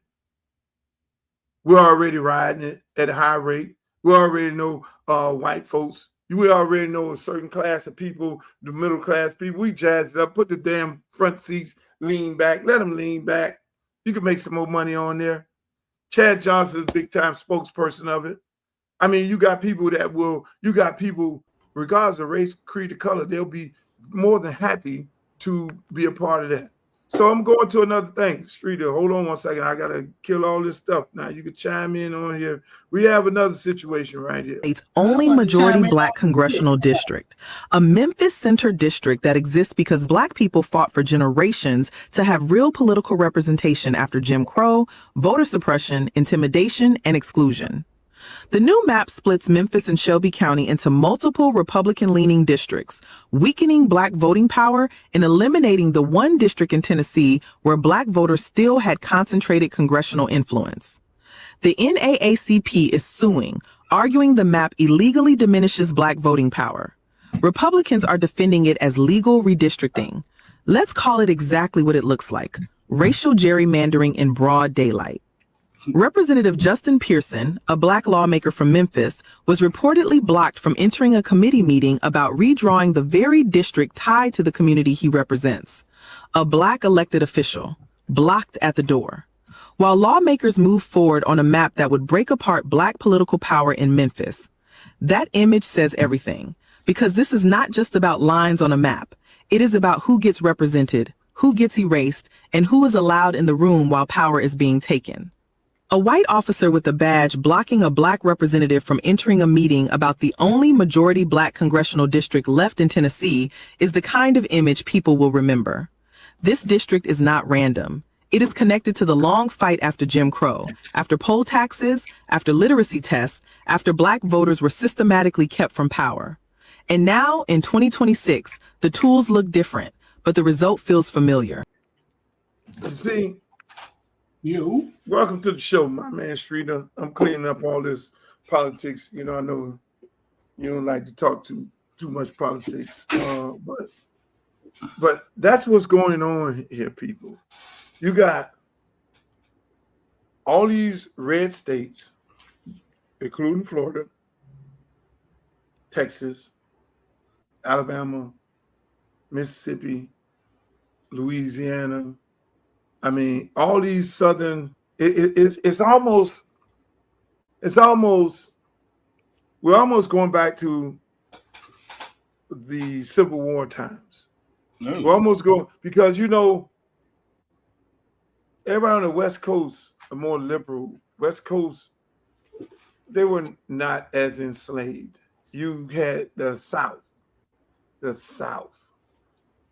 We're already riding it at a high rate. We already know white folks. We already know a certain class of people, the middle class people. We jazzed it up, put the damn front seats, lean back, let them lean back. You can make some more money on there. Chad Johnson is a big time spokesperson of it. I mean, you got people, regardless of race, creed, or color, they'll be more than happy to be a part of that. So I'm going to another thing. Streeter, hold on one second. I got to kill all this stuff now. You can chime in on here. We have another situation right here. State's only majority Black congressional district, a Memphis-centered district that exists because Black people fought for generations to have real political representation after Jim Crow, voter suppression, intimidation, and exclusion. The new map splits Memphis and Shelby County into multiple Republican-leaning districts, weakening Black voting power and eliminating the one district in Tennessee where Black voters still had concentrated congressional influence. The NAACP is suing, arguing the map illegally diminishes Black voting power. Republicans are defending it as legal redistricting. Let's call it exactly what it looks like: racial gerrymandering in broad daylight. Representative Justin Pearson, a Black lawmaker from Memphis, was reportedly blocked from entering a committee meeting about redrawing the very district tied to the community he represents. A Black elected official, blocked at the door. While lawmakers moved forward on a map that would break apart Black political power in Memphis. That image says everything, because this is not just about lines on a map. It is about who gets represented, who gets erased, and who is allowed in the room while power is being taken. A white officer with a badge blocking a Black representative from entering a meeting about the only majority Black congressional district left in Tennessee is the kind of image people will remember. This district is not random. It is connected to the long fight after Jim Crow, after poll taxes, after literacy tests, after Black voters were systematically kept from power. And now, in 2026, the tools look different, but the result feels familiar. You see, welcome to the show, my man Streeter. I'm cleaning up all this politics. You know, I know you don't like to talk too much politics, but that's what's going on here, people. You got all these red states, including Florida, Texas, Alabama, Mississippi, Louisiana. I mean, all these southern, it's almost, we're almost going back to the Civil War times. We're almost going, because, you know, everybody on the West Coast are more liberal. West Coast, they were not as enslaved. You had the South,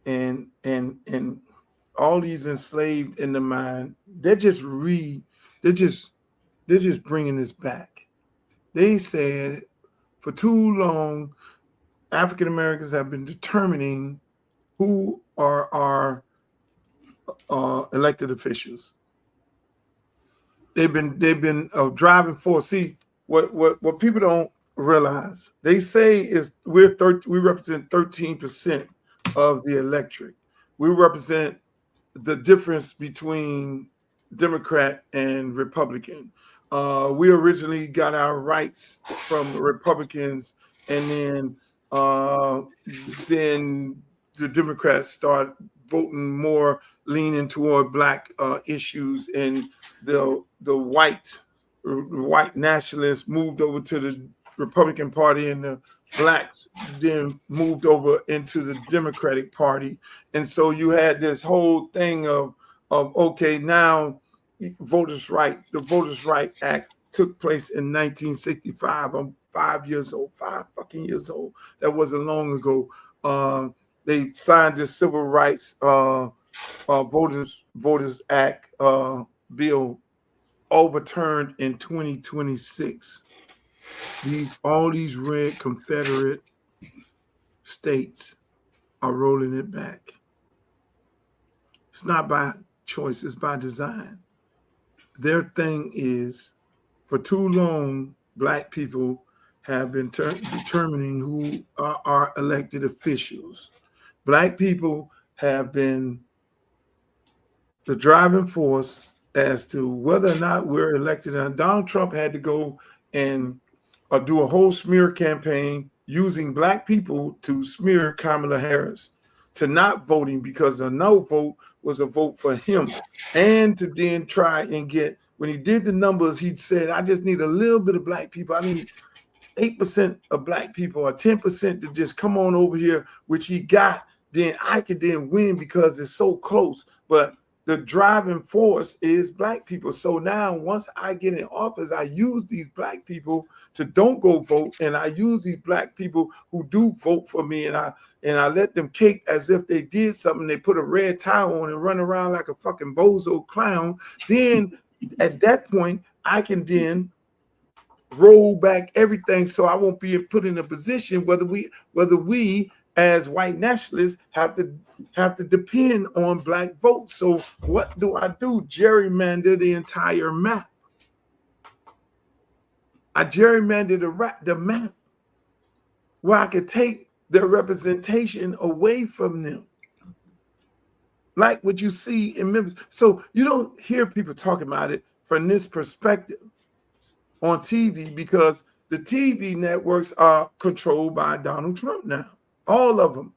and all these enslaved in the mind, they're just bringing this back. They said for too long, African Americans have been determining who are our elected officials. They've been a driving force. See, what people don't realize, they say is we represent 13% of the electorate. We represent the difference between Democrat and Republican. We originally got our rights from the Republicans, and then the Democrats start voting more, leaning toward Black issues, and the white nationalists moved over to the Republican Party, and the Blacks then moved over into the Democratic Party. And so you had this whole thing of okay, now the Voters' Right Act took place in 1965. I'm 5 fucking years old. That wasn't long ago. They signed this Civil Rights Voters Act bill, overturned in 2026. All these red Confederate states are rolling it back. It's not by choice, it's by design. Their thing is, for too long, Black people have been determining who are our elected officials. Black people have been the driving force as to whether or not we're elected. And Donald Trump had to go and do a whole smear campaign using Black people to smear Kamala Harris to not voting, because a no vote was a vote for him. And to then try and get, when he did the numbers, he said, I just need a little bit of Black people. I need 8% of Black people or 10% to just come on over here, which he got. Then I could then win because it's so close. But the driving force is Black people. So now once I get in office, I use these Black people to don't go vote, and I use these Black people who do vote for me, and I let them cake as if they did something. They put a red tie on and run around like a fucking bozo clown. Then at that point, I can then roll back everything, so I won't be put in a position whether we as white nationalists have to depend on Black votes. So what do? Gerrymander the entire map. I gerrymander the map where I could take their representation away from them, like what you see in Memphis. So you don't hear people talking about it from this perspective on TV, because the TV networks are controlled by Donald Trump now. All of them.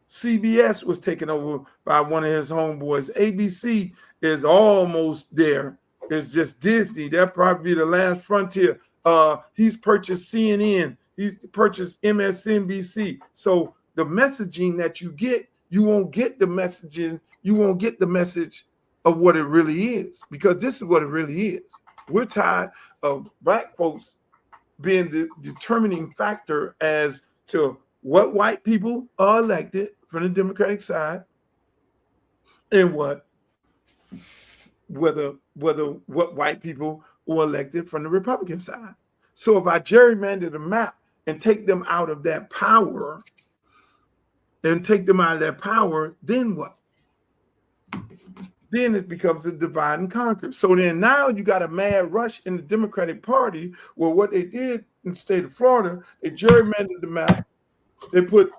CBS was taken over by one of his homeboys. ABC is almost there. It's just Disney. That'll probably be the last frontier. He's purchased CNN. He's purchased MSNBC. So the messaging that you get, you won't get the messaging. You won't get the message of what it really is, because this is what it really is. We're tired of Black folks being the determining factor as to what white people are elected from the Democratic side, and what white people were elected from the Republican side. So if I gerrymander the map and take them out of that power, then what? Then it becomes a divide and conquer. So then now you got a mad rush in the Democratic Party, where what they did in the state of Florida, they gerrymandered the map. They put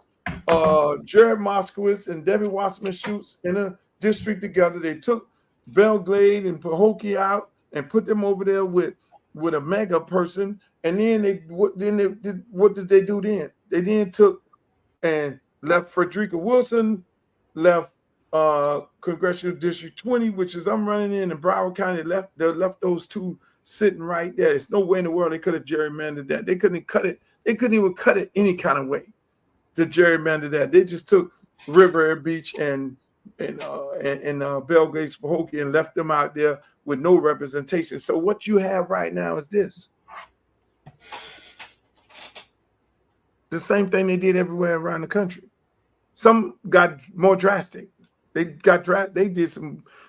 Jared Moskowitz and Debbie Wasserman Schultz in a district together. They took Belgrade and Pahokee out and put them over there with a mega person. And then what did they do then? They then took and left Frederica Wilson, left Congressional District 20, which is I'm running in Broward County. They left those two sitting right there. There's no way in the world they could have gerrymandered that. They couldn't cut it. They couldn't even cut it any kind of way to gerrymander that. They just took River Beach and Belgrade, Pahokee, and left them out there with no representation. So what you have right now is this. The same thing they did everywhere around the country. Some got more drastic. They did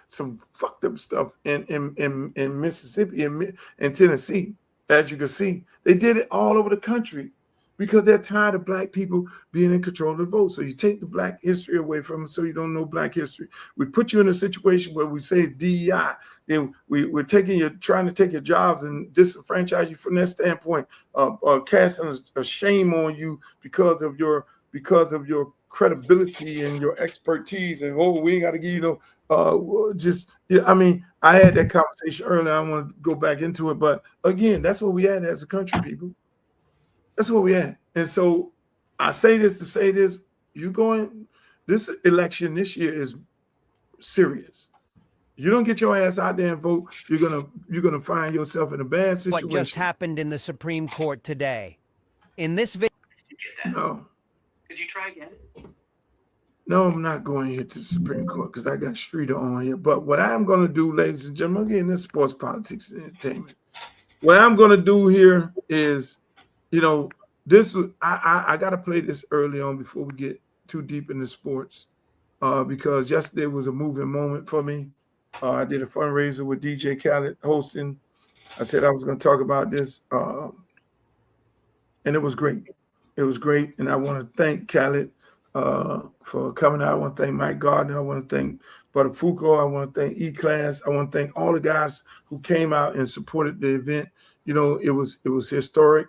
some fucked up stuff in Mississippi and Tennessee, as you can see. They did it all over the country because they're tired of Black people being in control of the vote. So you take the Black history away from them, so you don't know Black history. We put you in a situation where we say DEI. Then we're trying to take your jobs and disenfranchise you from that standpoint, casting a shame on you because of your credibility and your expertise, and we ain't got to give you I had that conversation earlier. I want to go back into it, but again, that's what we had as a country, people. That's what we had. And so I say this to say this: this election this year is serious. You don't get your ass out there and vote, you're gonna find yourself in a bad situation. What just happened in the Supreme Court today? In this video. No. Could you try again? No, I'm not going here to the Supreme Court because I got Streeter on here. But what I'm going to do, ladies and gentlemen, again, this is sports, politics, and entertainment. What I'm going to do here is, I got to play this early on before we get too deep into sports, because yesterday was a moving moment for me. I did a fundraiser with DJ Khaled hosting. I said I was going to talk about this, and it was great. It was great, and I want to thank Khaled for coming out. I want to thank Mike Gardner. I want to thank Brother Foucault. I want to thank E-Class. I want to thank all the guys who came out and supported the event. You know, it was historic.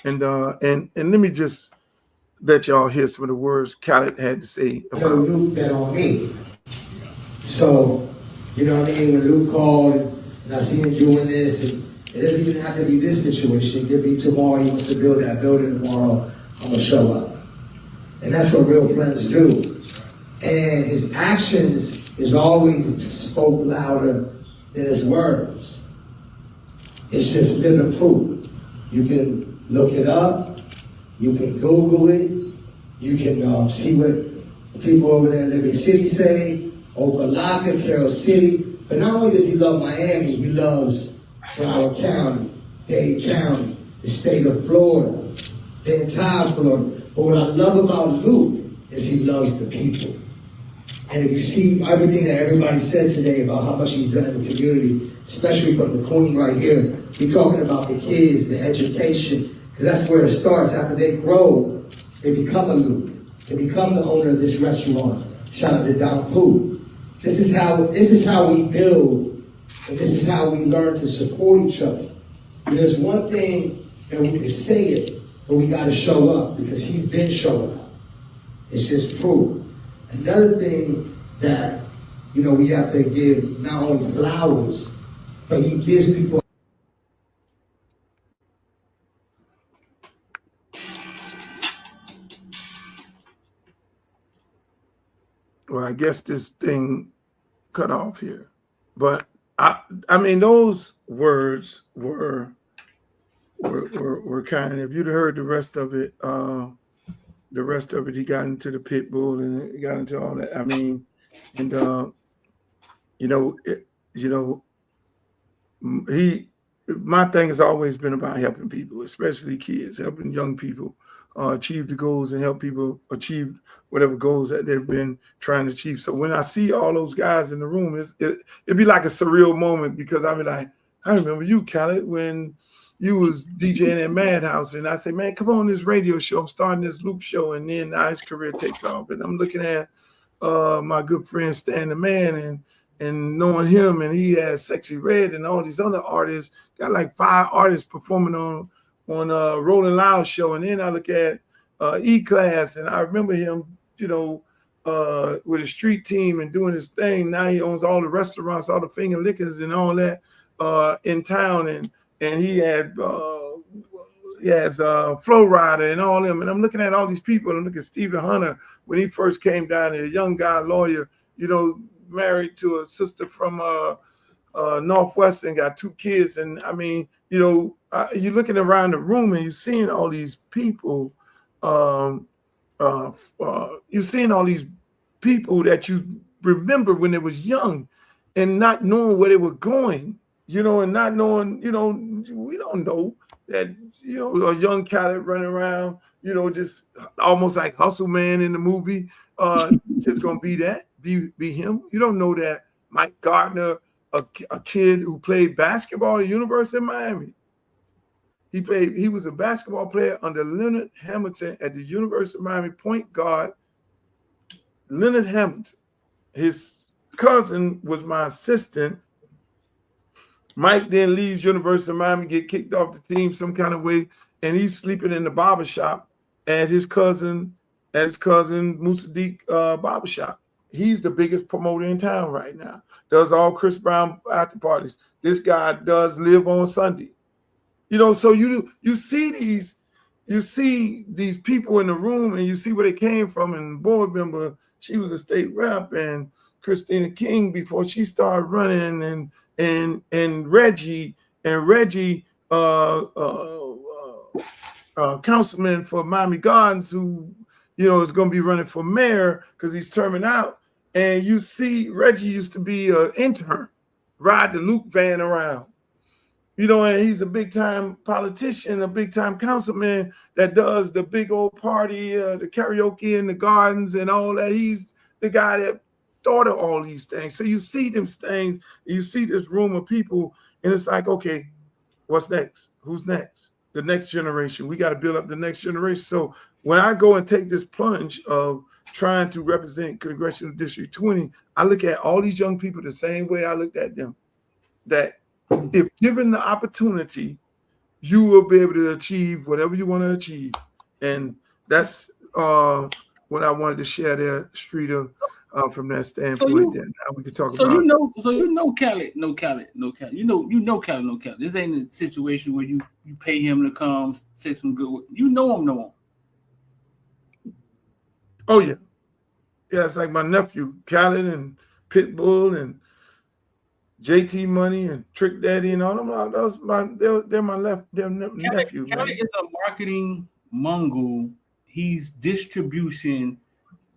And let me just let y'all hear some of the words Khaled had to say about Luke bet on me. So, you know what I mean? When Luke called and I see him doing this, and it doesn't even have to be this situation. It could be tomorrow, he wants to build that building tomorrow, I'm gonna show up. And that's what real friends do. And his actions is always spoke louder than his words. It's just living proof. You can look it up, you can Google it, you can see what the people over there in Liberty City say, Uncle Lke, Carroll City. But not only does he love Miami, he loves Broward County, Dade County, the state of Florida, the entire Florida. But what I love about Luke is he loves the people. And if you see everything that everybody said today about how much he's done in the community, especially from the Queen right here, we're talking about the kids, the education, because that's where it starts. After they grow, they become a Luke. They become the owner of this restaurant. Shout out to Don Pooh. This is how we build, and this is how we learn to support each other. And there's one thing, and we can say it, but we got to show up, because he's been showing up. It's just proof. Another thing that, you know, we have to give not only flowers, but he gives people. Well, I guess this thing cut off here, but I mean, those words were kind. If you'd heard the rest of it, he got into the pit bull and he got into all that. I mean, and my thing has always been about helping people, especially kids, helping young people achieve the goals and help people achieve whatever goals that they've been trying to achieve. So when I see all those guys in the room, it'd be like a surreal moment, because I'd be like, I remember you, Khaled, when you was DJing at Madhouse, and I say, man, come on this radio show. I'm starting this Luke show, and then now his career takes off. And I'm looking at my good friend Stan the Man, and knowing him, and he has Sexy Red and all these other artists. Got like 5 artists performing on Rolling Loud show, and then I look at E-Class, and I remember him, you know, with a street team and doing his thing. Now he owns all the restaurants, all the finger lickers and all that in town, and he has Flow Rider and all them. And I'm looking at all these people, and look at Stephen Hunter when he first came down here, a young guy lawyer, you know, married to a sister from Northwestern, got 2 kids. And I mean, you know, you're looking around the room and you're seeing all these people. You're seeing all these people that you remember when they was young, and not knowing where they were going, you know, and not knowing, you know, we don't know that, you know, a young Khaled running around, you know, just almost like Hustle Man in the movie, is going to be that, be him. You don't know that Mike Gardner, a kid who played basketball at the University of Miami. He was a basketball player under Leonard Hamilton at the University of Miami, point guard. Leonard Hamilton, his cousin, was my assistant. Mike then leaves University of Miami, get kicked off the team some kind of way, and he's sleeping in the barbershop at his cousin Musaddiq barbershop. He's the biggest promoter in town right now. Does all Chris Brown after parties. This guy does live on Sunday. You know, so you see these people in the room, and you see where they came from. And board member, she was a state rep, and Christina King before she started running, and Reggie, councilman for Miami Gardens, who, you know, is going to be running for mayor because he's terming out. And you see Reggie used to be an intern, ride the Luke van around. You know, and he's a big-time politician, a big-time councilman that does the big old party, the karaoke in the gardens and all that. He's the guy that thought of all these things. So you see them things, you see this room of people, and it's like, okay, what's next? Who's next? The next generation. We got to build up the next generation. So when I go and take this plunge of trying to represent Congressional District 20, I look at all these young people the same way I looked at them. That if given the opportunity, you will be able to achieve whatever you want to achieve. And that's what I wanted to share there, Streeter, from that standpoint. Now we can talk about. Khaled, no Khaled. You know Khaled, no Khaled. This ain't a situation where you pay him to come say some good work. You know him. Oh yeah, it's like my nephew Khaled and Pitbull and JT Money and Trick Daddy and all them. They're my nephew. Khaled is a marketing mongrel. He's distribution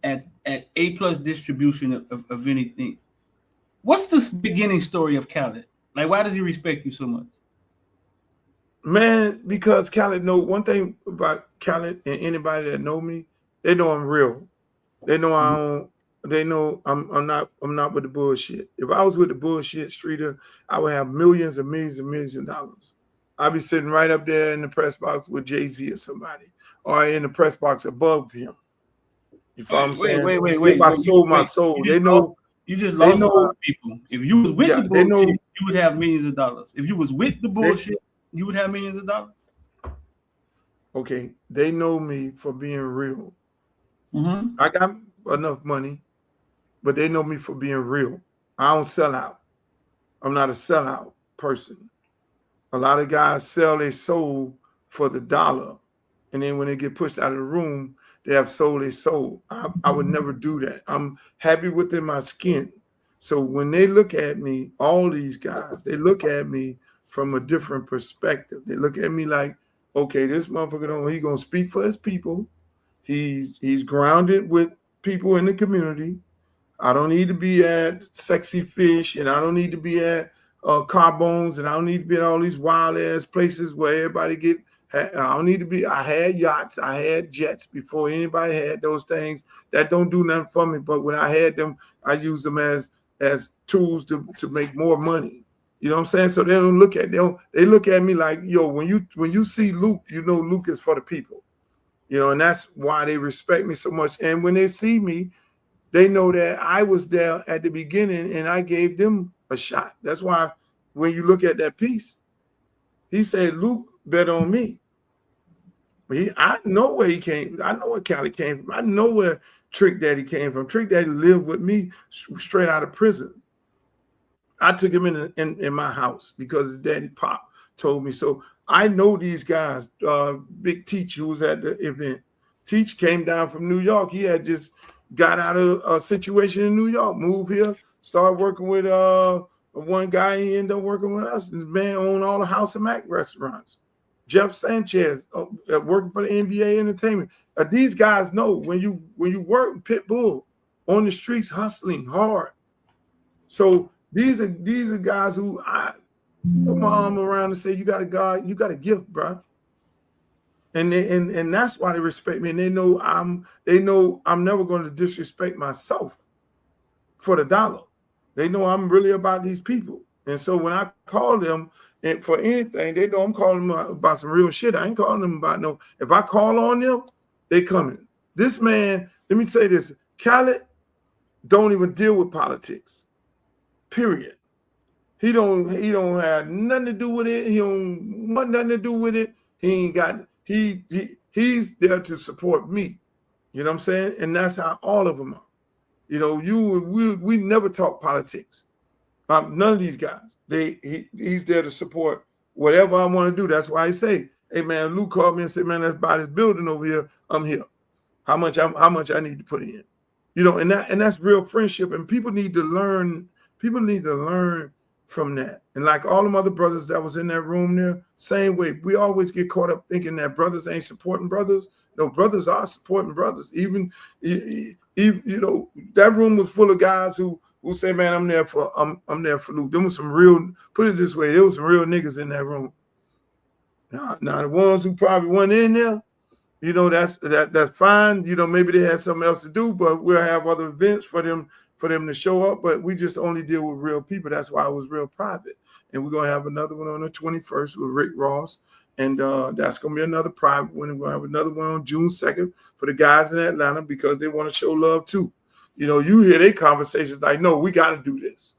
at A+ distribution of anything. What's the beginning story of Khaled? Like, why does he respect you so much? Man, because Khaled know one thing about Khaled and anybody that know me, they know I'm real. They know I don't. They know I'm not with the bullshit. If I was with the bullshit, Streeter, I would have millions and millions and millions of dollars. I'd be sitting right up there in the press box with Jay-Z or somebody, or in the press box above him. You follow what I'm saying? Wait. I sold my soul. They know. You just lost a lot of people. If you was with the bullshit, you would have millions of dollars. If you was with the bullshit, you would have millions of dollars. Okay, they know me for being real. Mm-hmm. I got enough money, but they know me for being real. I don't sell out. I'm not a sellout person. A lot of guys sell their soul for the dollar, and then when they get pushed out of the room, they have sold their soul. I would never do that. I'm happy within my skin. So when they look at me, all these guys, they look at me from a different perspective. They look at me like, okay, this motherfucker, he gonna speak for his people. He's grounded with people in the community. I don't need to be at Sexy Fish, and I don't need to be at Carbones, and I don't need to be at all these wild ass places where everybody get. I don't need to be. I had yachts, I had jets before anybody had those things. That don't do nothing for me. But when I had them, I used them as tools to make more money. You know what I'm saying? So they don't look at they look at me like, yo, when you see Luke, you know Luke is for the people. You know, and that's why they respect me so much. And when they see me, they know that I was there at the beginning and I gave them a shot. That's why when you look at that piece, he said, Luke bet on me. I know where he came. I know where Cali came from. I know where Trick Daddy came from. Trick Daddy lived with me straight out of prison. I took him in my house because his daddy Pop told me. So I know these guys. Big Teach, who was at the event. Teach came down from New York. He had just got out of a situation in New York, moved here, started working with one guy. He ended up working with us. This man owned all the House of Mac restaurants. Jeff Sanchez working for the NBA Entertainment. These guys know when you work Pitbull on the streets hustling hard. So these are guys who I put my arm around and say, you got a gift, bro. And that's why they respect me. And they know I'm never going to disrespect myself for the dollar. They know I'm really about these people. And so when I call them and for anything, they know I'm calling them about some real shit. I ain't calling them about no. If I call on them, they coming. This man, let me say this, Khaled don't even deal with politics. Period. He don't have nothing to do with it. He don't want nothing to do with it. He ain't got he's there to support me. You know what I'm saying? And that's how all of them are. You know, we never talk politics. None of these guys. He's there to support whatever I want to do. That's why I say, hey man, Luke called me and said, man, let's buy this building over here. I'm here. How much I need to put in? You know, and that's real friendship. And people need to learn from that. And like all them other brothers that was in that room there, same way. We always get caught up thinking that brothers ain't supporting brothers. No, brothers are supporting brothers. Even you know, that room was full of guys who say, man, I'm there for Luke. There was some real, put it this way, there was some real niggas in that room. Now the ones who probably weren't in there, you know, that's fine. You know, maybe they had something else to do, but we'll have other events for them to show up. But we just only deal with real people. That's why it was real private. And we're gonna have another one on the 21st with Rick Ross And that's going to be another private one. We're going to have another one on June 2nd for the guys in Atlanta because they want to show love too. You know, you hear their conversations like, no, we got to do this.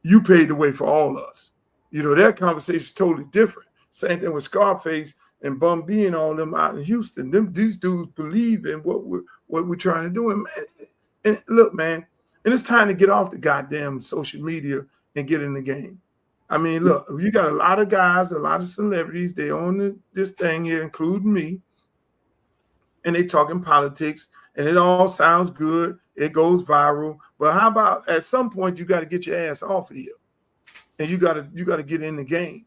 You paid the way for all of us. You know, their conversation is totally different. Same thing with Scarface and Bum B and all them out in Houston. These dudes believe in what we're trying to do. And look, man, and it's time to get off the goddamn social media and get in the game. I mean, look, you got a lot of guys, a lot of celebrities. They own this thing here, including me, and they talking politics, and it all sounds good. It goes viral. But how about at some point you got to get your ass off of here, and you got to get in the game.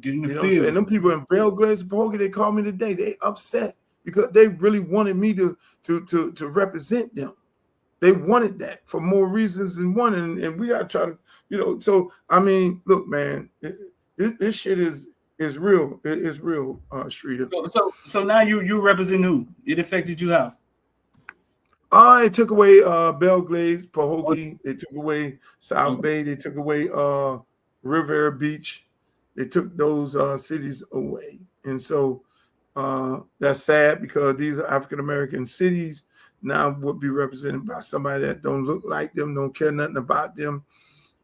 Get in the field. And them people in Belgrade, Pokey, they called me today. They upset because they really wanted me to represent them. They wanted that for more reasons than one, and we got to try to, you know. So I mean, look, man, this shit is real. It's real, Streeter. So now you represent who? It affected you how? They took away Belgrade, Pahokee. They took away South Bay. They took away Riviera Beach. They took those cities away, and so that's sad because these are African American cities. Now would be represented by somebody that don't look like them, don't care nothing about them,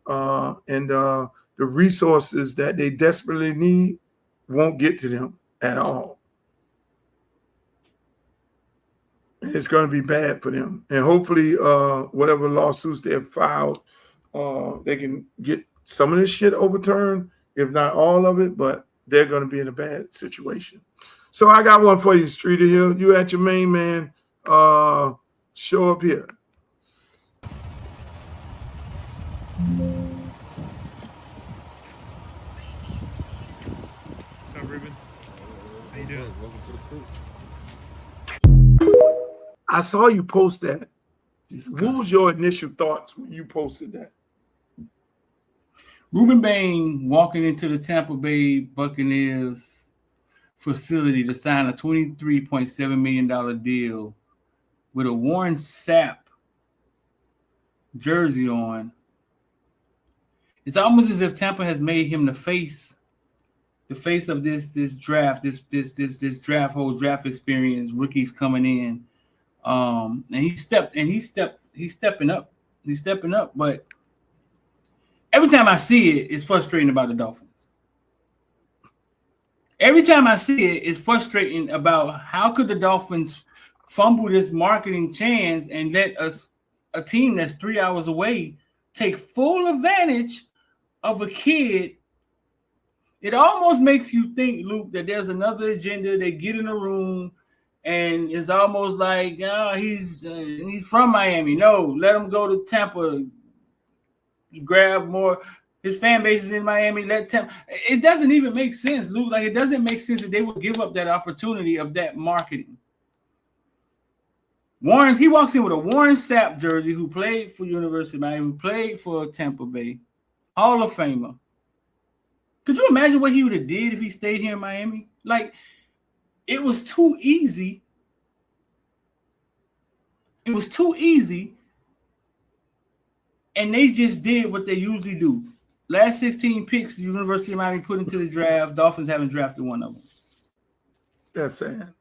and the resources that they desperately need won't get to them at all. It's going to be bad for them, and hopefully, whatever lawsuits they have filed, they can get some of this shit overturned, if not all of it. But they're going to be in a bad situation. So I got one for you, Streeter Hill. You at your main man. Show up here. What's up, Rueben? How you doing? Welcome to the coop. I saw you post that. What was your initial thoughts when you posted that? Rueben Bain walking into the Tampa Bay Buccaneers facility to sign a $23.7 million deal with a Warren Sapp jersey on. It's almost as if Tampa has made him the face of this draft, this draft experience, rookies coming in. And he's stepping up. But every time I see it, it's frustrating about the Dolphins. Every time I see it, it's frustrating about how could the Dolphins fumble this marketing chance and let a team that's 3 hours away take full advantage of a kid. It almost makes you think, Luke, that there's another agenda. They get in a room and it's almost like, he's from Miami. No, let him go to Tampa, grab more. His fan base is in Miami. Let Tampa. It doesn't even make sense, Luke. Like, it doesn't make sense that they would give up that opportunity of that marketing. Warren, he walks in with a Warren Sapp jersey, who played for University of Miami, who played for Tampa Bay, Hall of Famer. Could you imagine what he would have did if he stayed here in Miami? Like, it was too easy. It was too easy, and they just did what they usually do. Last 16 picks, the University of Miami put into the draft. Dolphins haven't drafted one of them. That's sad.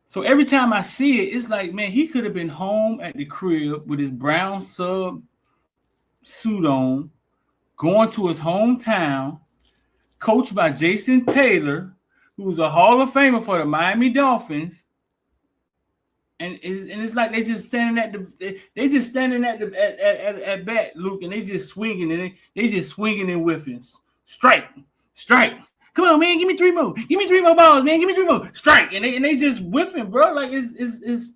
So every time I see it, it's like, man, he could have been home at the crib with his brown sub suit on, going to his hometown, coached by Jason Taylor, who's a Hall of Famer for the Miami Dolphins. And it's like they just standing at bat, Luke, and they just swinging and they just swinging and whiffing. Strike. Come on, man, give me three more. Give me three more balls, man. Give me three more. Strike. And they just whiffing, bro. Like it's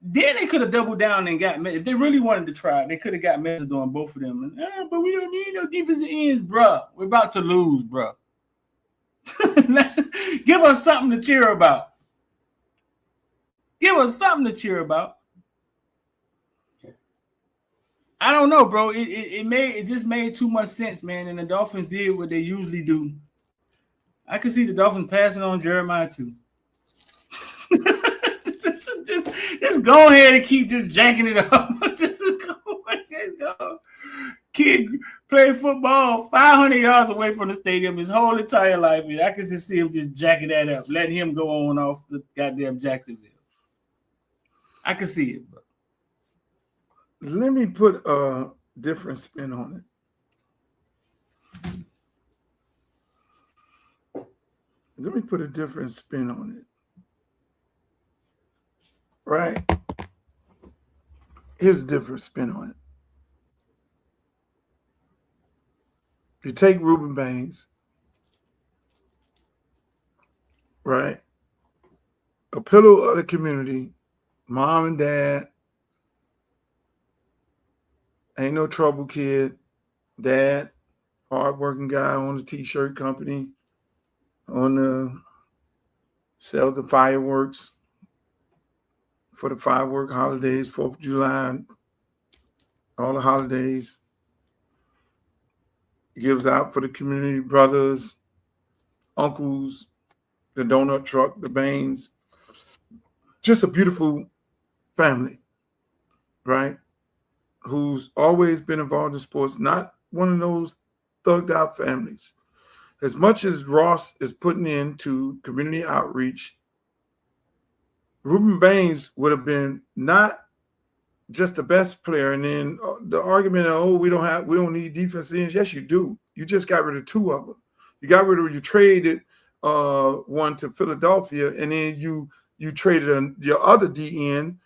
then they could have doubled down and got, if they really wanted to try, they could have got measured on both of them. And, but we don't need no defensive ends, bro. We're about to lose, bro. Give us something to cheer about. Give us something to cheer about. I don't know, bro. It just made too much sense, man. And the Dolphins did what they usually do. I could see the Dolphins passing on Jeremiah too. just go ahead and keep just jacking it up. just go. Kid played football 500 yards away from the stadium his whole entire life, and I could just see him just jacking that up, letting him go on off the goddamn Jacksonville. I can see it, bro. Let me put a different spin on it. Let me put a different spin on it. Right? Here's a different spin on it. You take Rueben Bain, right? A pillar of the community, mom and dad, ain't no trouble kid, dad, hardworking guy, on the t-shirt company, on the sells the fireworks for the firework holidays, 4th of July, all the holidays. Gives out for the community, brothers, uncles, the donut truck, the Bains. Just a beautiful family, right? Who's always been involved in sports, not one of those thugged out families. As much as Ross is putting into community outreach, Rueben Bain would have been not just the best player, and then the argument of, we don't need defense ends. Yes, you do. You just got rid of 2 of them. You traded one to Philadelphia, and then you traded your other DN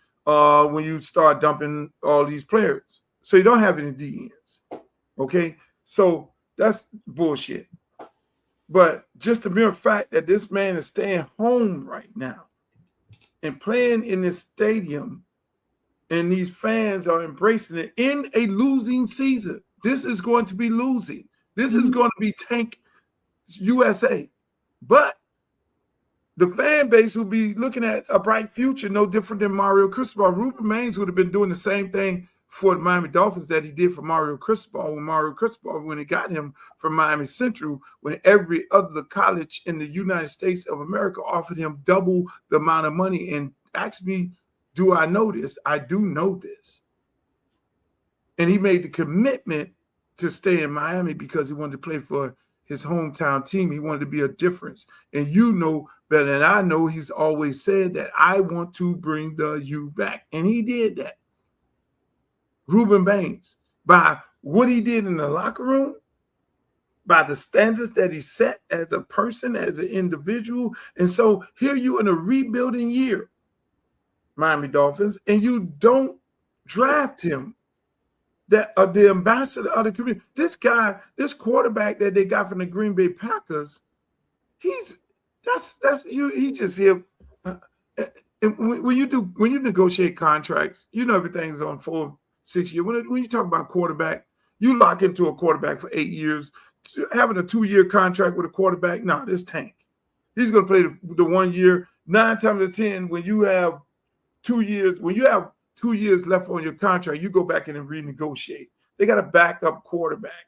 when you start dumping all these players. So you don't have any DNs. Okay, so that's bullshit. But just the mere fact that this man is staying home right now and playing in this stadium, and these fans are embracing it in a losing season. This is going to be losing. This is going to be tank USA. But the fan base will be looking at a bright future, no different than Mario Cristobal. Rueben Bain would have been doing the same thing for the Miami Dolphins that he did for Mario Cristobal when he got him from Miami Central, when every other college in the United States of America offered him double the amount of money. And ask me, do I know this? I do know this. And he made the commitment to stay in Miami because he wanted to play for his hometown team. He wanted to be a difference. And you know better than I know, he's always said that I want to bring the U back. And he did that. Rueben Bain, by what he did in the locker room, by the standards that he set as a person, as an individual. And so here you in a rebuilding year, Miami Dolphins, and you don't draft him, that the ambassador of the community. This guy, this quarterback that they got from the Green Bay Packers, he just here. When you negotiate contracts, you know everything's on 4-6 years. When you talk about quarterback, you lock into a quarterback for 8 years. Having a 2-year contract with a quarterback, this tank. He's going to play the 1 year. 9 times out of 10, when you have 2 years, when you have 2 years left on your contract, you go back in and renegotiate. They got a backup quarterback.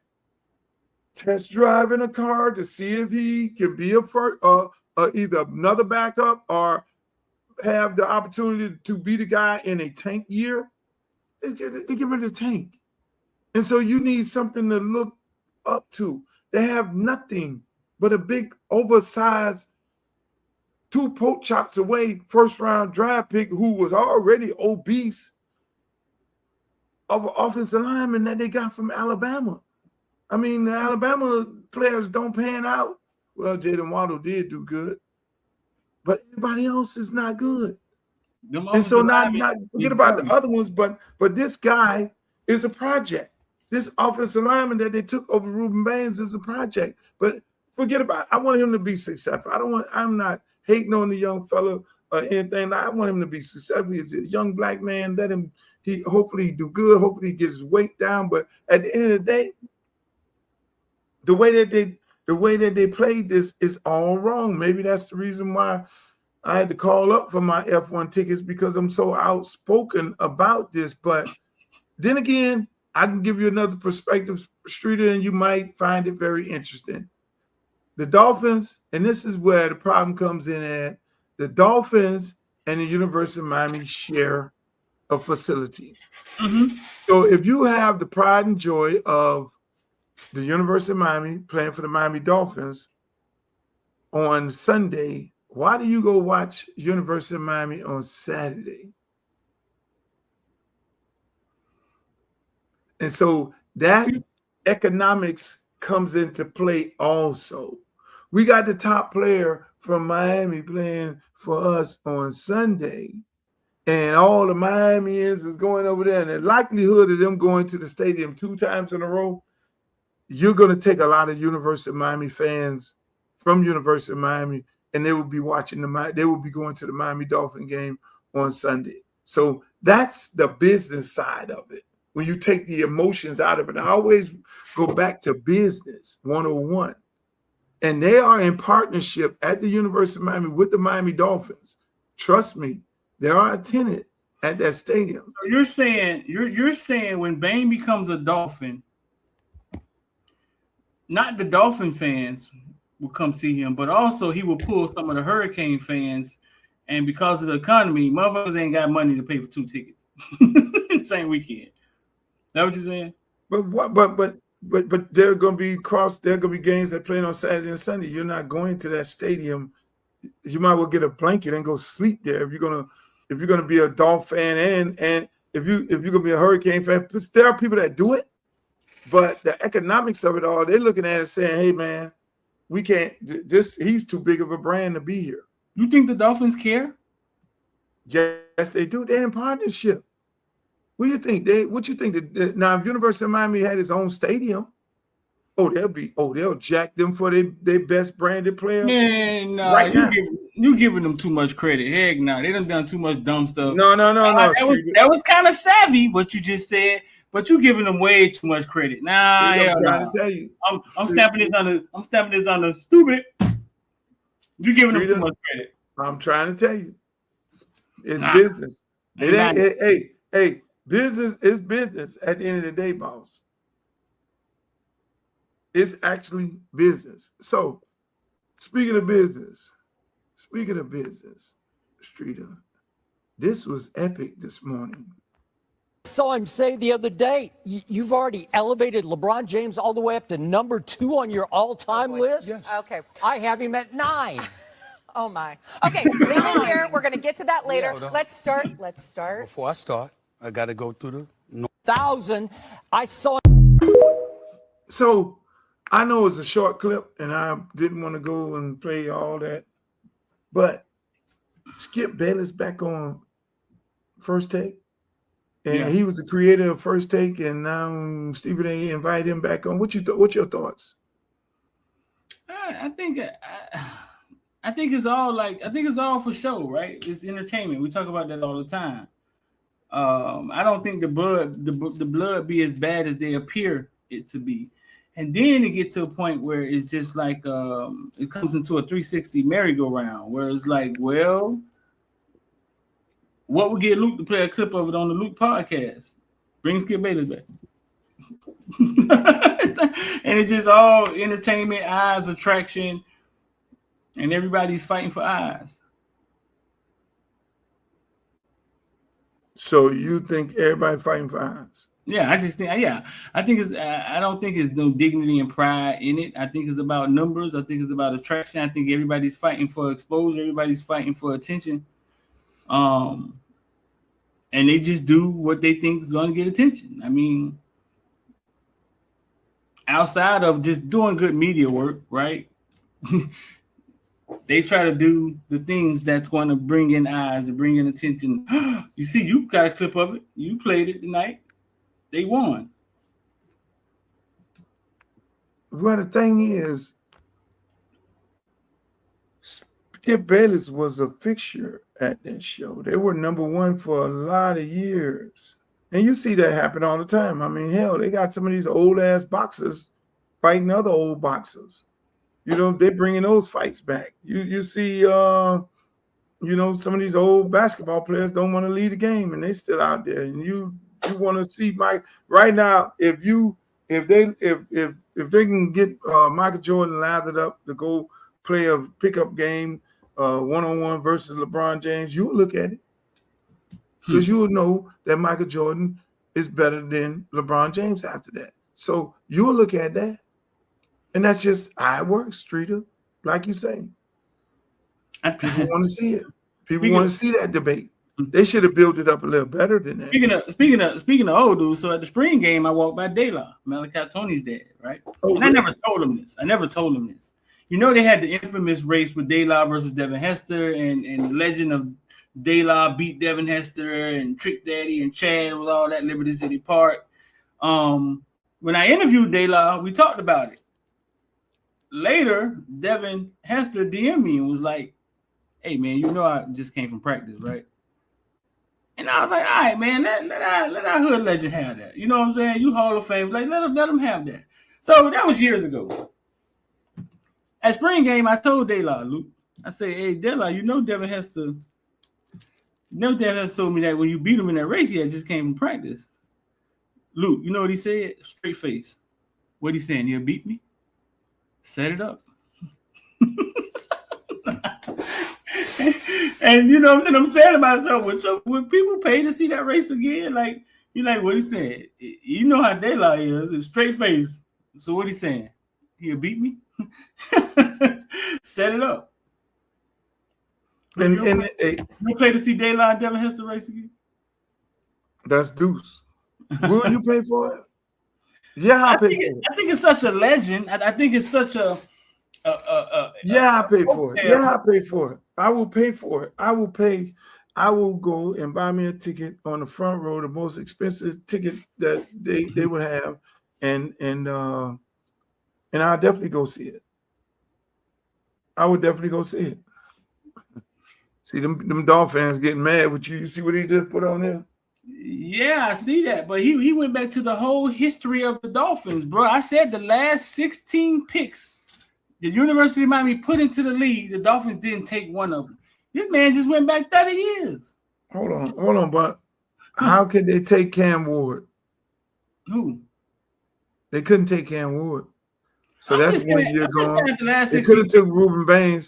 Test driving a car to see if he can be either another backup or have the opportunity to be the guy in a tank year. They get rid of the tank. And so you need something to look up to. They have nothing but a big, oversized, 2 pork chops away, first-round draft pick who was already obese of an offensive lineman that they got from Alabama. I mean, the Alabama players don't pan out. Well, Jaden Waddle did do good, but everybody else is not good. And so not forget about the other ones, but this guy is a project. This offensive lineman that they took over Rueben Bain is a project. But forget about it. I want him to be successful. I'm not hating on the young fella or anything. I want him to be successful. He's a young black man. Let him, hopefully do good. Hopefully he gets his weight down. But at the end of the day, the way that they played this is all wrong. Maybe that's the reason why I had to call up for my F1 tickets, because I'm so outspoken about this. But then again, I can give you another perspective, Streeter, and you might find it very interesting. The Dolphins, and this is where the problem comes in at, the Dolphins and the University of Miami share a facility. Mm-hmm. So if you have the pride and joy of the University of Miami playing for the Miami Dolphins on Sunday, why do you go watch University of Miami on Saturday? And so that economics comes into play also. We got the top player from Miami playing for us on Sunday, and all the Miamians is going over there, and the likelihood of them going to the stadium 2 times in a row, you're going to take a lot of University of Miami fans from University of Miami, and they will be watching they will be going to the Miami Dolphin game on Sunday. So that's the business side of it. When you take the emotions out of it, I always go back to business 101. And they are in partnership at the University of Miami with the Miami Dolphins. Trust me, they are a tenant at that stadium. So you're saying when Bain becomes a Dolphin, not the Dolphin fans will come see him, but also he will pull some of the Hurricane fans, and because of the economy, motherfuckers ain't got money to pay for 2 tickets same weekend. That what you're saying? But they're gonna be games that playing on Saturday and Sunday. You're not going to that stadium. You might well get a blanket and go sleep there if you're gonna be a Dolphin fan and if you're gonna be a Hurricane fan. There are people that do it, but the economics of it all, they're looking at it saying, hey man, we can't he's too big of a brand to be here. You think the Dolphins care? Yes, they do. They're in partnership. What do you think? What you think? Now, if University of Miami had its own stadium, they'll jack them for their best branded player. Man, no, right you giving them too much credit. Heck no, they done too much dumb stuff. No. That was kind of savvy what you just said, but you giving them way too much credit. Nah, I'm trying to tell you. I'm stamping this on the stupid. You giving them too much credit. I'm trying to tell you, it's business. It ain't. Hey. Business is business at the end of the day, boss. It's actually business. So, speaking of business, Streeter, this was epic this morning. Saw him say the other day, you've already elevated LeBron James all the way up to number 2 on your all-time list? Yes. Okay. I have him at 9. Oh, my. Okay, leave it here. We're going to get to that later. Let's start. Before I start, I got to go through the 1,000. I saw. So I know it's a short clip, and I didn't want to go and play all that, but Skip Bayless back on First Take, and he was the creator of First Take, and now Stephen A. invited him back on. What's your thoughts? I think it's all for show, right? It's entertainment. We talk about that all the time. I don't think the blood be as bad as they appear it to be, and then it gets to a point where it's just like it comes into a 360 merry-go-round where it's like, well, what would get Luke to play a clip of it on the Luke podcast? Bring Skip Bayless back, and it's just all entertainment, eyes, attraction, and everybody's fighting for eyes. So you think everybody fighting for eyes? Yeah, I don't think it's no dignity and pride in it. I think it's about numbers. I think it's about attraction. I think everybody's fighting for exposure. Everybody's fighting for attention. And they just do what they think is going to get attention. I mean, outside of just doing good media work, right? They try to do the things that's going to bring in eyes and bring in attention. You see, you got a clip of it. You played it tonight. They won. Well, the thing is, Skip Bayless was a fixture at that show. They were number 1 for a lot of years. And you see that happen all the time. I mean, hell, they got some of these old-ass boxers fighting other old boxers. You know, they're bringing those fights back. You see, some of these old basketball players don't want to leave the game, and they still out there. And you want to see Mike right now. If they can get Michael Jordan lathered up to go play a pickup game, 1-on-1 versus LeBron James, you'll look at it because you will know that Michael Jordan is better than LeBron James after that. So you'll look at that, and that's just how it works, Streeter. Like you say, people want to see it. People want to see that debate. They should have built it up a little better than that. Speaking of old dudes, so at the spring game, I walked by De La, Malachi Tony's dad, right? Oh, and I never told him this. You know, they had the infamous race with De La versus Devin Hester, and the legend of De La beat Devin Hester and Trick Daddy and Chad was all at Liberty City Park. When I interviewed De La, we talked about it. Later, Devin Hester DM'd me and was like, "Hey man, you know I just came from practice, right?" And I was like, "All right, man, let our hood legend have that. You know what I'm saying? You Hall of Fame, like let them have that." So that was years ago. At spring game, I told De La, Luke, I said, "Hey, De La, you know Devin Hester. Devin Hester told me that when you beat him in that race, he had just came from practice." Luke, you know what he said? Straight face. What he saying? He'll beat me? Set it up. And you know what I'm saying to myself, when people pay to see that race again, like you like what he said. You know how De La is, it's straight face. So what he saying? He'll beat me? Set it up. And you pay to see De La and Devin Hester race again? That's deuce. Will you pay for it? Yeah, I think it's such a legend. I think it's such a I pay for it. Yeah, I pay for it. I will pay for it. I will pay. I will go and buy me a ticket on the front row, the most expensive ticket that they would have, and I'll definitely go see it. I would definitely go see it. See them Dolphins getting mad with you. You see what he just put on there? Yeah, I see that. But he went back to the whole history of the Dolphins, bro. I said the last 16 picks the University of Miami put into the league, the Dolphins didn't take one of them. This man just went back 30 years. Hold on, but how could they take Cam Ward? Who? They couldn't take Cam Ward. So that's 1 year gone. They could have took Rueben Bain.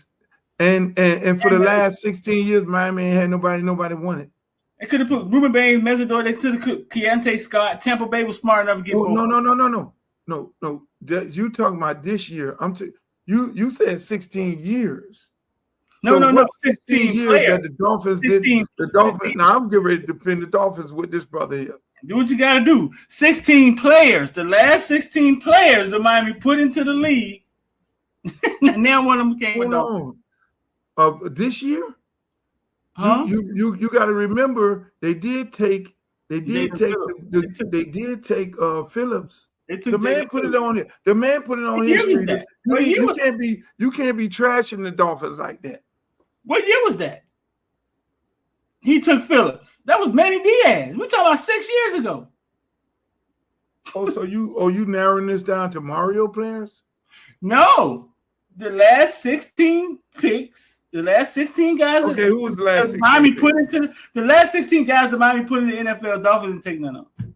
And for the last 16 years, Miami ain't had nobody won it. They could have put Rueben Bain, Mesidor. They could have put Keontae Scott. Tampa Bay was smart enough to get both. No. You talking about this year? You said 16 years. No. 16 years players. that the Dolphins 16, did. The Dolphins. Now I'm getting ready to defend the Dolphins with this brother here. Do what you got to do. 16 players. The last 16 players that Miami put into the league. Now one of them came with Dolphins. This year. Huh? You got to remember they did take Phillips. The man put it on here. The man put it on history. You can't be trashing the Dolphins like that. What year was that? He took Phillips. That was Manny Diaz. We're talking about 6 years ago. So you narrowing this down to Mario players? No. The last 16 picks. The last 16 guys. Okay, who was the last 16? Miami put into the last 16 guys that Miami put in the NFL. Dolphins didn't take none of them.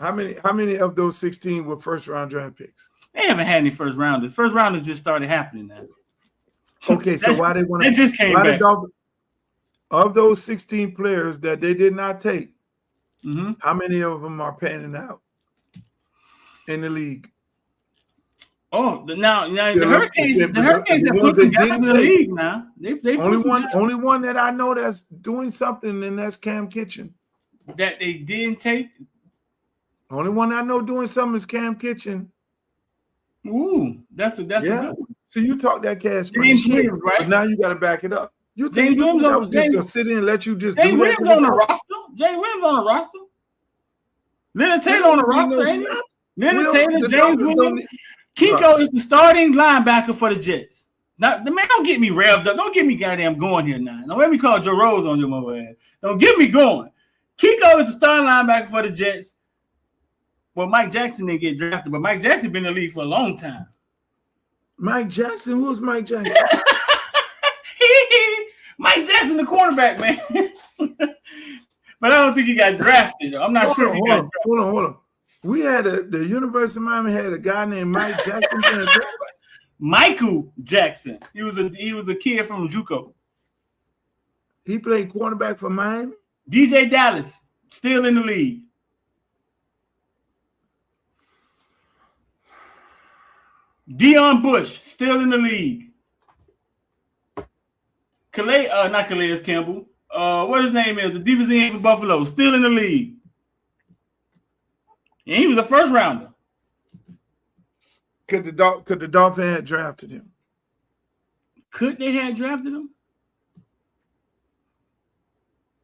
How many of those 16 were first round draft picks? They haven't had any first rounders. First rounders just started happening now. Okay, so why they want to? They just came back. Of those 16 players that they did not take, how many of them are panning out in the league? Oh, now the Hurricanes have put together in the league now. They only one that I know that's doing something, and that's Cam Kitchen. That they didn't take. Only one I know doing something is Cam Kitchen. Ooh, that's a good one. So you talk that cash, James Williams, right? But now you got to back it up. You think I was just gonna sit in and let you just James do Williams on the roster? James Williams on the roster? Leonard Taylor on the roster, ain't he? Leonard Taylor, James Williams. Kiko is the starting linebacker for the Jets. Now, the man, don't get me revved up. Don't get me goddamn going here now. Don't let me call Joe Rose on your mobile ass. Don't get me going. Kiko is the starting linebacker for the Jets. Well, Mike Jackson didn't get drafted, but Mike Jackson been in the league for a long time. Mike Jackson? Who's Mike Jackson? Mike Jackson, the cornerback, man. But I don't think he got drafted. I'm not sure if he got drafted. Hold on. We had the University of Miami had a guy named Mike Jackson. Michael Jackson. He was a kid from JUCO. He played quarterback for Miami. DJ Dallas still in the league. Deion Bush still in the league. Not Calais Campbell. What his name is? The defensive end for Buffalo, still in the league. And he was a first rounder. Could the Dolphins have drafted him? Could they have drafted him?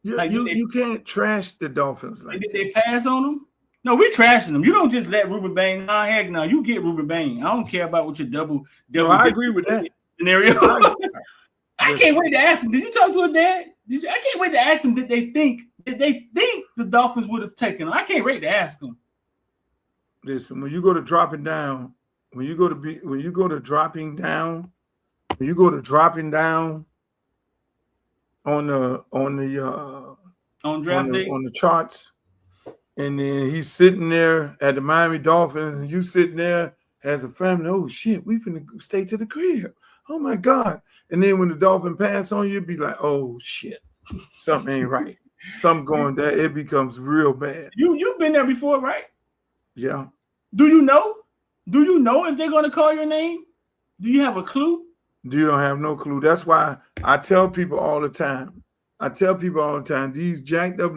You can't trash the Dolphins like did that. they pass on him? No, we trashing them. You don't just let Rueben Bain. Nah, heck no. You get Rueben Bain. I don't care about what your double. I agree with that scenario. I can't wait to ask him. Did you talk to his dad? I can't wait to ask him. Did they think the Dolphins would have taken him? I can't wait to ask him. Listen, when you go to dropping down on the charts, and then he's sitting there at the Miami Dolphins, and you sitting there as a family. Oh shit, we finna stay to the crib. Oh my God! And then when the Dolphin pass on you, be like, oh shit, something ain't right. Something going there. It becomes real bad. You've been there before, right? Yeah. Do you know? Do you know if they're going to call your name? Do you have a clue? You don't have no clue. That's why I tell people all the time. These jacked up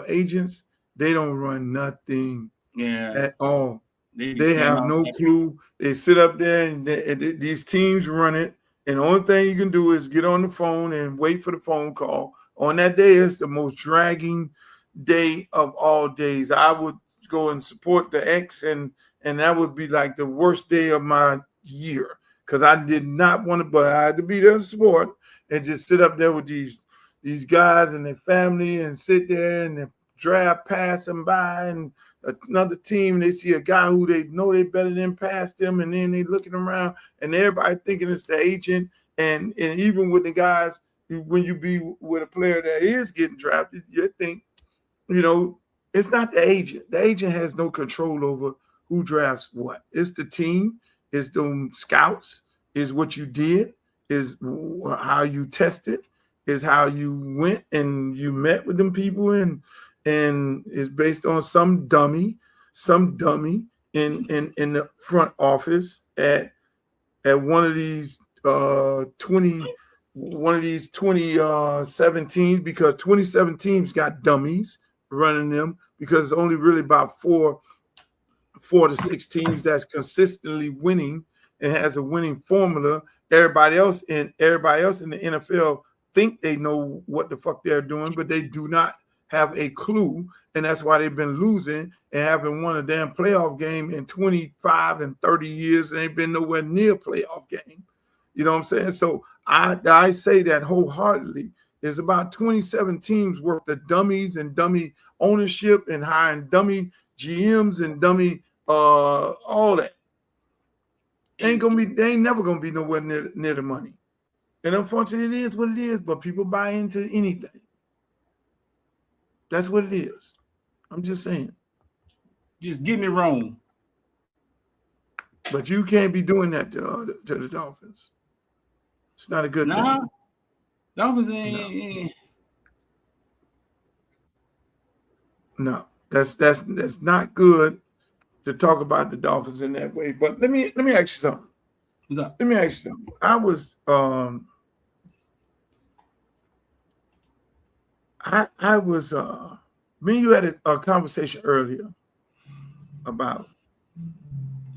agents, they don't run nothing at all. They have no clue. They sit up there and these teams run it. And the only thing you can do is get on the phone and wait for the phone call. On that day, it's the most dragging day of all days. I would go and support the X, and that would be like the worst day of my year because I did not want to, but I had to be there to support and just sit up there with these guys and their family and sit there and the draft pass them by and another team, they see a guy who they know they better than pass them, and then they looking around and everybody thinking it's the agent, and even with the guys, when you be with a player that is getting drafted, you think, it's not the agent. The agent has no control over who drafts what. It's the team, it's them scouts, is what you did, is how you tested, is how you went and you met with them people, and it's based on some dummy in the front office at one of these 27 teams, because 27 teams got dummies running them, because it's only really about four to six teams that's consistently winning and has a winning formula. Everybody else in the NFL think they know what the fuck they're doing, but they do not have a clue, and that's why they've been losing and haven't won a damn playoff game in 25 and 30 years, and they've been nowhere near a playoff game. You know what I'm saying? So I say that wholeheartedly. There's about 27 teams worth of dummies and dummy ownership and hiring dummy GMs and dummy all that. They ain't never gonna be nowhere near the money. And unfortunately, it is what it is, but people buy into anything. That's what it is. I'm just saying. Just getting it wrong. But you can't be doing that to the Dolphins. It's not a good thing. Dolphins ain't. No, that's not good to talk about the Dolphins in that way. But let me ask you something. No. Let me ask you something. I was me and you had a conversation earlier about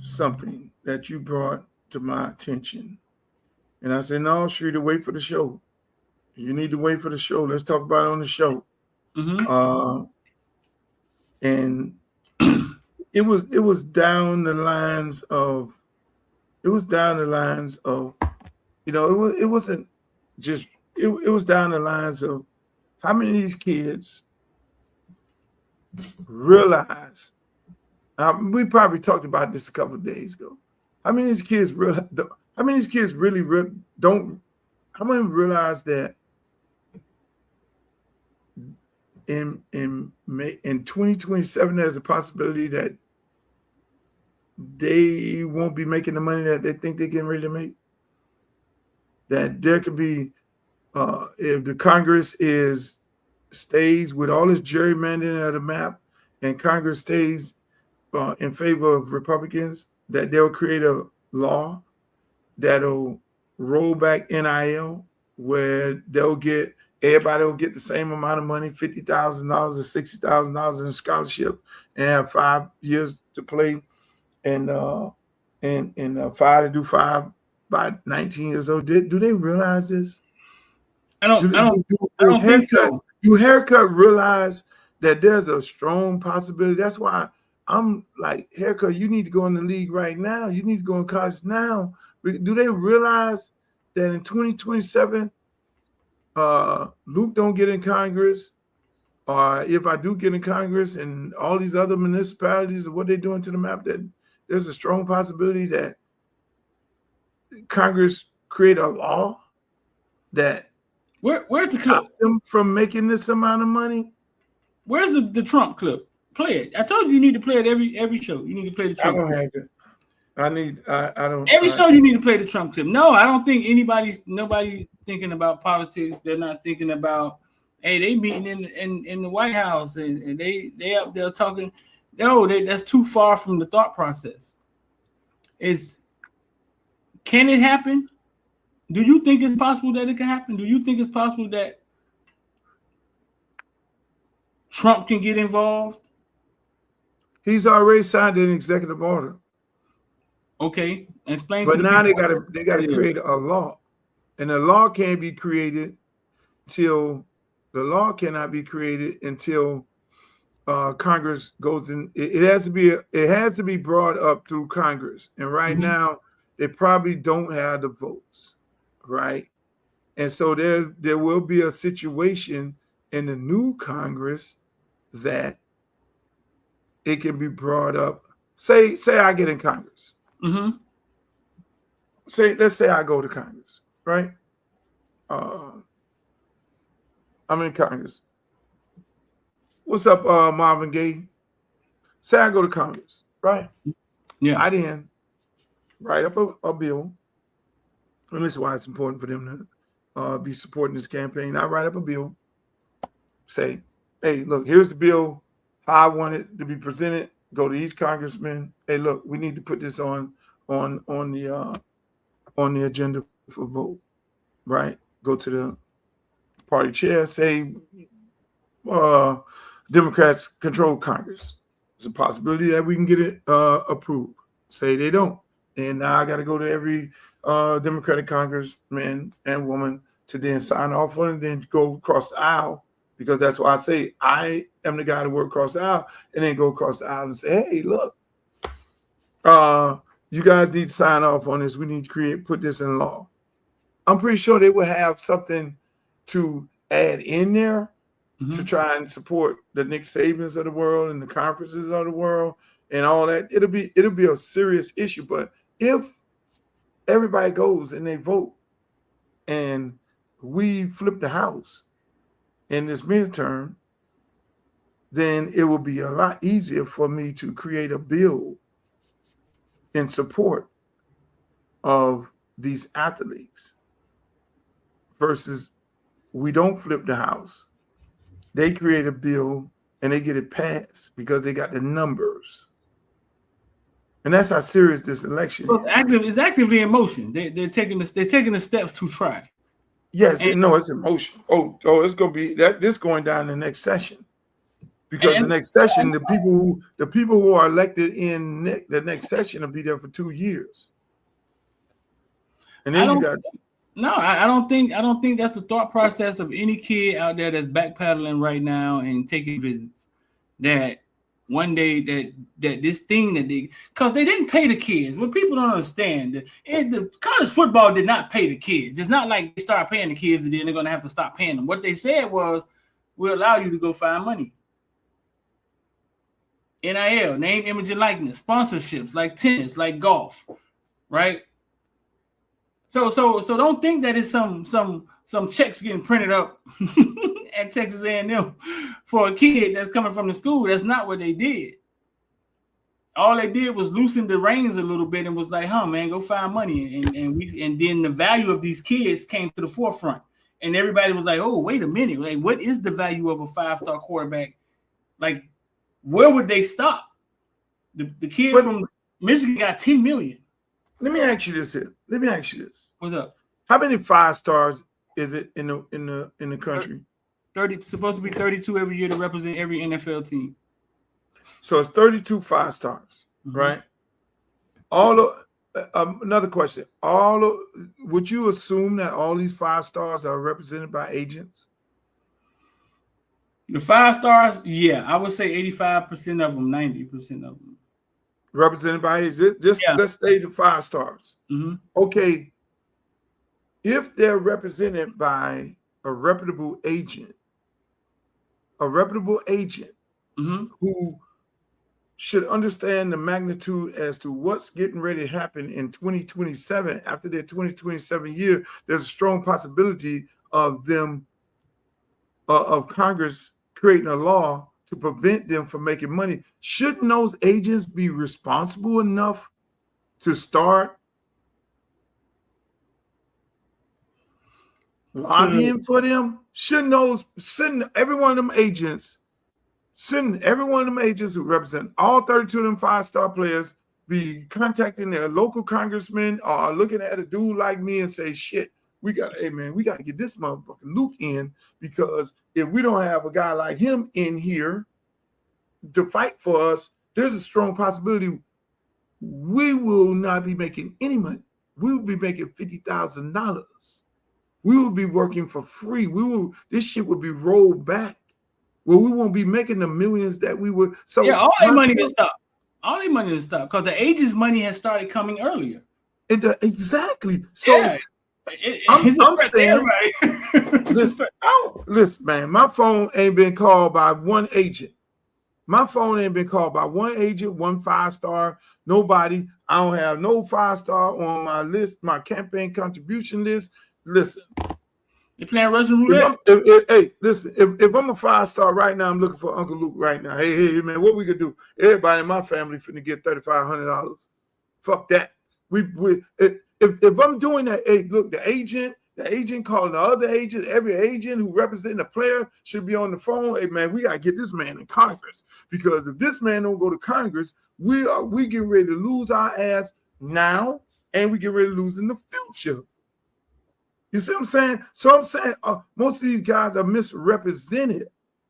something that you brought to my attention. And I said, no, Shrita, wait for the show. You need to wait for the show. Let's talk about it on the show. Mm-hmm. And it was down the lines of, it was down the lines of how many of these kids realize. We probably talked about this a couple of days ago. How many of these kids realize that in 2027 there's a possibility that they won't be making the money that they think they're getting ready to make? That there could be, if the Congress stays with all this gerrymandering of the map, and Congress stays in favor of Republicans, that they'll create law that'll roll back NIL, where everybody will get the same amount of money, $50,000 or $60,000 in a scholarship, and have 5 years to play, and 5 to do 5 by 19 years old. Do they realize this? I don't think so. Do Haircut realize that there's a strong possibility? That's why I'm like, Haircut, you need to go in the league right now. You need to go in college now. Do they realize that in 2027, Luke don't get in Congress, or if I do get in Congress and all these other municipalities, what they're doing to the map, that there's a strong possibility that Congress create a law that where's the clip them from making this amount of money? Where's the Trump clip? Play it. I told you need to play it every show. You need to play the Trump. I don't have it. I don't. Every show you need to play the Trump clip. No, I don't think nobody's thinking about politics. They're not thinking about, hey, they meeting in the White House and they up there talking. No, that's too far from the thought process. Can it happen? Do you think it's possible that it can happen? Do you think it's possible that Trump can get involved? He's already signed an executive order. Okay, explain. But now they gotta create a law, and the law can't be created till cannot be created until Congress goes in. It has to be brought up through Congress, and right now they probably don't have the votes, right? And so there will be a situation in the new Congress that it can be brought up. Say I get in Congress. Let's say I go to Congress, right? I'm in Congress. What's up, Marvin Gaye? Say I go to Congress, right? Yeah. I then write up a bill, and this is why it's important for them to be supporting this campaign. I write up a bill, say, hey, look, here's the bill, how I want it to be presented. Go to each congressman. Hey, look, we need to put this on the agenda for vote, right? Go to the party chair, say Democrats control Congress. There's a possibility that we can get it approved. Say they don't. And now I got to go to every Democratic congressman and woman to then sign off on it, and then go across the aisle, because that's why I say I am the guy to work across the aisle, and then go across the aisle and say, hey, look, you guys need to sign off on this. We need to put this in law. I'm pretty sure they will have something to add in there to try and support the Nick Sabans of the world and the conferences of the world and all that. It'll be a serious issue. But if everybody goes and they vote and we flip the House in this midterm, then it will be a lot easier for me to create a bill in support of these athletes versus we don't flip the House. They create a bill and they get it passed because they got the numbers. And that's how serious this election is. It's actively in motion. They're taking the steps to try. Yes, it's in motion. Oh, it's gonna be this going down the next session. Because the next session, the people who are elected in the next session will be there for 2 years. And then I don't think that's the thought process of any kid out there that's backpedaling right now and taking visits. That one day that this thing because they didn't pay the kids. What people don't understand, the college football did not pay the kids. It's not like they start paying the kids and then they're gonna have to stop paying them. What they said was, we'll allow you to go find money. NIL, name, image, and likeness, sponsorships like tennis, like golf, right? So don't think that it's some checks getting printed up at Texas A&M for a kid that's coming from the school. That's not what they did. All they did was loosen the reins a little bit and was like, man, go find money. And then the value of these kids came to the forefront. And everybody was like, oh, wait a minute. Like, what is the value of a 5-star quarterback? Like, where would they stop? The kid from Michigan got $10 million. Let me ask you this here. Let me ask you this. What's up? How many 5 stars is it in the country? 30, supposed to be 32 every year to represent every NFL team. So it's 32 5 stars, right? All of another question. Would you assume that all these 5 stars are represented by agents? The 5 stars, yeah, I would say 85% of them, 90% of them. Represented by agents. Let's say the 5 stars. Okay. If they're represented by a reputable agent who should understand the magnitude as to what's getting ready to happen in 2027. After their 2027 year, there's a strong possibility of them, of Congress creating a law to prevent them from making money. Shouldn't those agents be responsible enough to start lobbying for them? Shouldn't every one of them agents who represent all 32 of them 5-star players be contacting their local congressman or looking at a dude like me and say, shit, we got to get this motherfucking Luke in, because if we don't have a guy like him in here to fight for us, there's a strong possibility we will not be making any money. We will be making $50,000. We will be working for free. This shit will be rolled back. Well, we won't be making the millions that we would. So yeah, all their money is stopped. All their money is stopped because the agents' money has started coming earlier. Exactly. So yeah, I'm saying, listen, man, my phone ain't been called by one agent. My phone ain't been called by one agent, one 5-star, nobody. I don't have no 5-star on my list, my campaign contribution list. Listen. You're playing Russian roulette. Hey, listen, if I'm a 5-star right now, I'm looking for Uncle Luke right now. Hey, man, what we could do? Everybody in my family finna get $3,500. Fuck that. If I'm doing that, hey, look, the agent calling the other agent, every agent who represents a player should be on the phone. Hey, man, we gotta get this man in Congress, because if this man don't go to Congress, we getting ready to lose our ass now, and we get ready to lose in the future. You see what I'm saying? So I'm saying most of these guys are misrepresented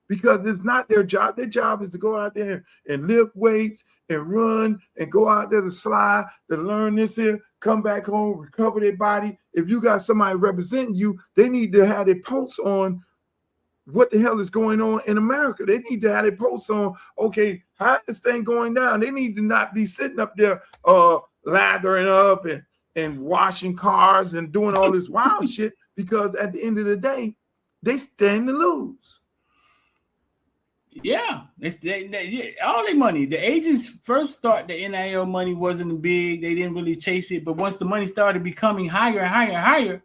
because it's not their job. Their job is to go out there and lift weights and run and go out there to slide, to learn this here, come back home, recover their body. If you got somebody representing you, they need to have their pulse on what the hell is going on in America. They need to have their pulse on, okay, how is this thing going down? They need to not be sitting up there lathering up and washing cars and doing all this wild shit, because at the end of the day, they stand to lose. Yeah, all their money. The agents first start the NIL money wasn't big. They didn't really chase it, but once the money started becoming higher and higher and higher,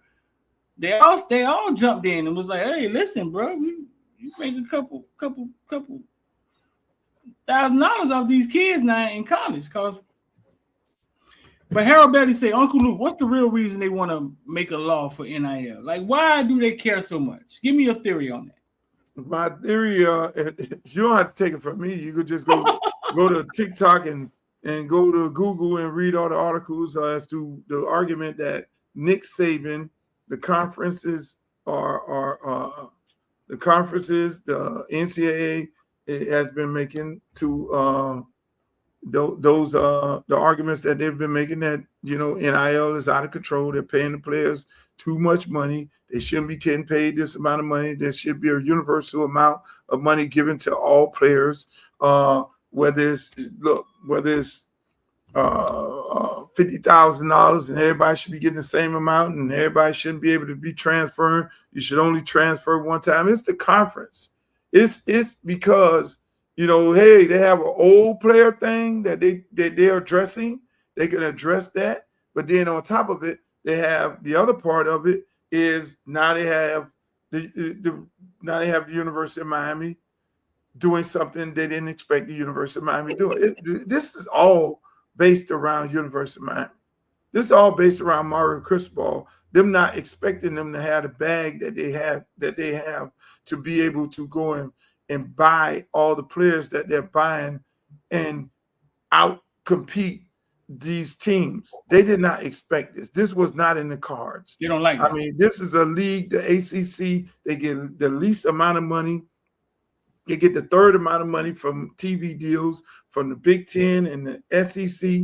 they all jumped in and was like, "Hey, listen, bro, you make a couple $1,000 off these kids now in college." But Harold Bailey say, Uncle Luke, what's the real reason they want to make a law for NIL? Like, why do they care so much? Give me your theory on that. My theory, you don't have to take it from me. You could just go to TikTok and go to Google and read all the articles as to the argument that Nick Saban, the conferences, the NCAA has been making to the arguments that they've been making, that NIL is out of control. They're paying the players too much money. They shouldn't be getting paid this amount of money. There should be a universal amount of money given to all players. Whether it's $50,000 and everybody should be getting the same amount, and everybody shouldn't be able to be transferring. You should only transfer one time. It's the conference. It's because hey, they have an old player thing that they're addressing. They can address that, but then on top of it, they have the other part of it is now they have the University of Miami doing something they didn't expect the University of Miami doing. This is all based around University of Miami. This is all based around Mario Cristobal. Them not expecting them to have the bag that they have to be able to go and buy all the players that they're buying and out compete these teams. They did not expect this. This was not in the cards. They don't like I that. mean, this is a league, the ACC, they get the least amount of money. They get the third amount of money from TV deals from the Big Ten and the SEC.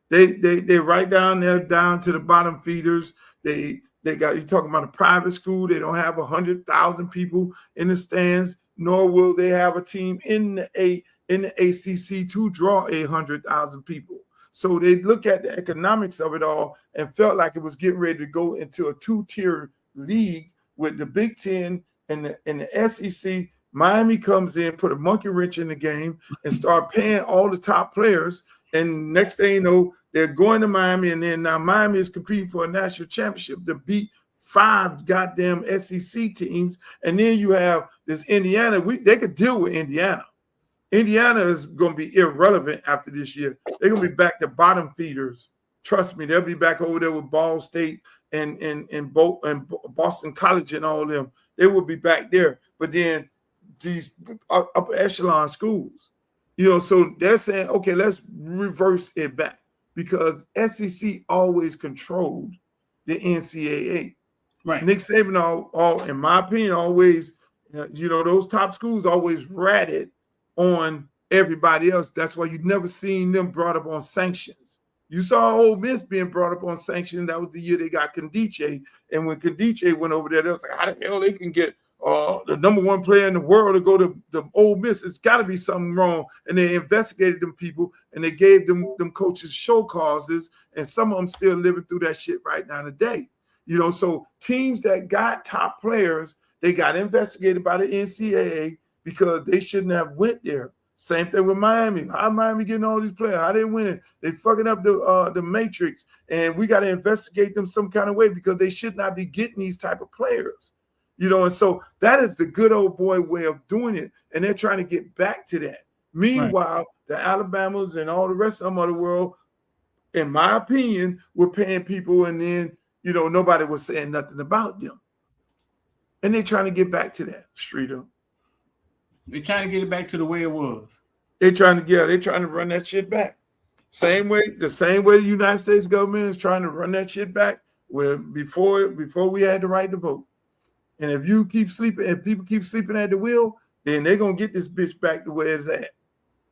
They right down there, down to the bottom feeders. They got, you talking about a private school. They don't have 100,000 people in the stands, nor will they have a team in the ACC to draw 100,000 people. So they look at the economics of it all and felt like it was getting ready to go into a two-tier league with the Big Ten and the SEC. Miami comes in, put a monkey wrench in the game, and start paying all the top players. And next thing you know, they're going to Miami, and then now Miami is competing for a national championship to beat 5 goddamn SEC teams. And then you have this Indiana. They could deal with Indiana. Indiana is going to be irrelevant after this year. They're going to be back to bottom feeders. Trust me, they'll be back over there with Ball State and Boston College and all of them. They will be back there. But then these upper echelon schools, so they're saying, okay, let's reverse it back, because SEC always controlled the NCAA. Right. Nick Saban, all in my opinion, always, those top schools always ratted on everybody else. That's why you never seen them brought up on sanctions. You saw Ole Miss being brought up on sanctions. That was the year they got Kondiche. And when Kondiche went over there, they was like, how the hell they can get the number 1 player in the world to go to the Ole Miss? It's got to be something wrong. And they investigated them people, and they gave them coaches show causes, and some of them still living through that shit right now today. So teams that got top players, they got investigated by the NCAA because they shouldn't have went there. Same thing with Miami. How Miami getting all these players? How they winning? They fucking up the matrix, and we got to investigate them some kind of way because they should not be getting these type of players. And so that is the good old boy way of doing it, and they're trying to get back to that. Meanwhile, the Alabamas and all the rest of them of the world, in my opinion, were paying people, and then nobody was saying nothing about them. And they're trying to get back to that, Streeter. They're trying to get it back to the way it was. They're trying to run that shit back. The same way the United States government is trying to run that shit back, where before we had the right to vote. And if you keep sleeping, if people keep sleeping at the wheel, then they're gonna get this bitch back to where it's at.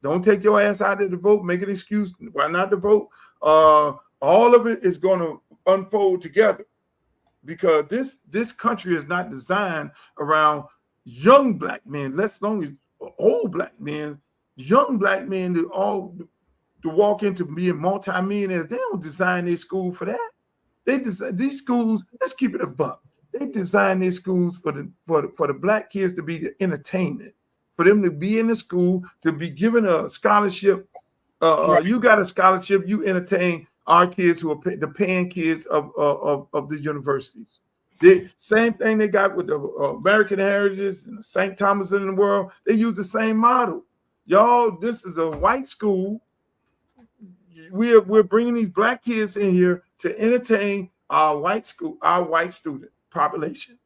Don't take your ass out there to vote, make an excuse why not to vote. All of it is gonna unfold together, because this country is not designed around young black men, less long as old black men, young black men to walk into being multimillionaires. They don't design their school for that. They design these schools, let's keep it a buck. They design their schools for the black kids to be the entertainment, for them to be in the school, to be given a scholarship. You got a scholarship, you entertain our kids who are the paying kids of the universities. The same thing they got with the American Heritage and the St. Thomas in the world. They use the same model. Y'all, this is a white school. We're bringing these black kids in here to entertain our white student population,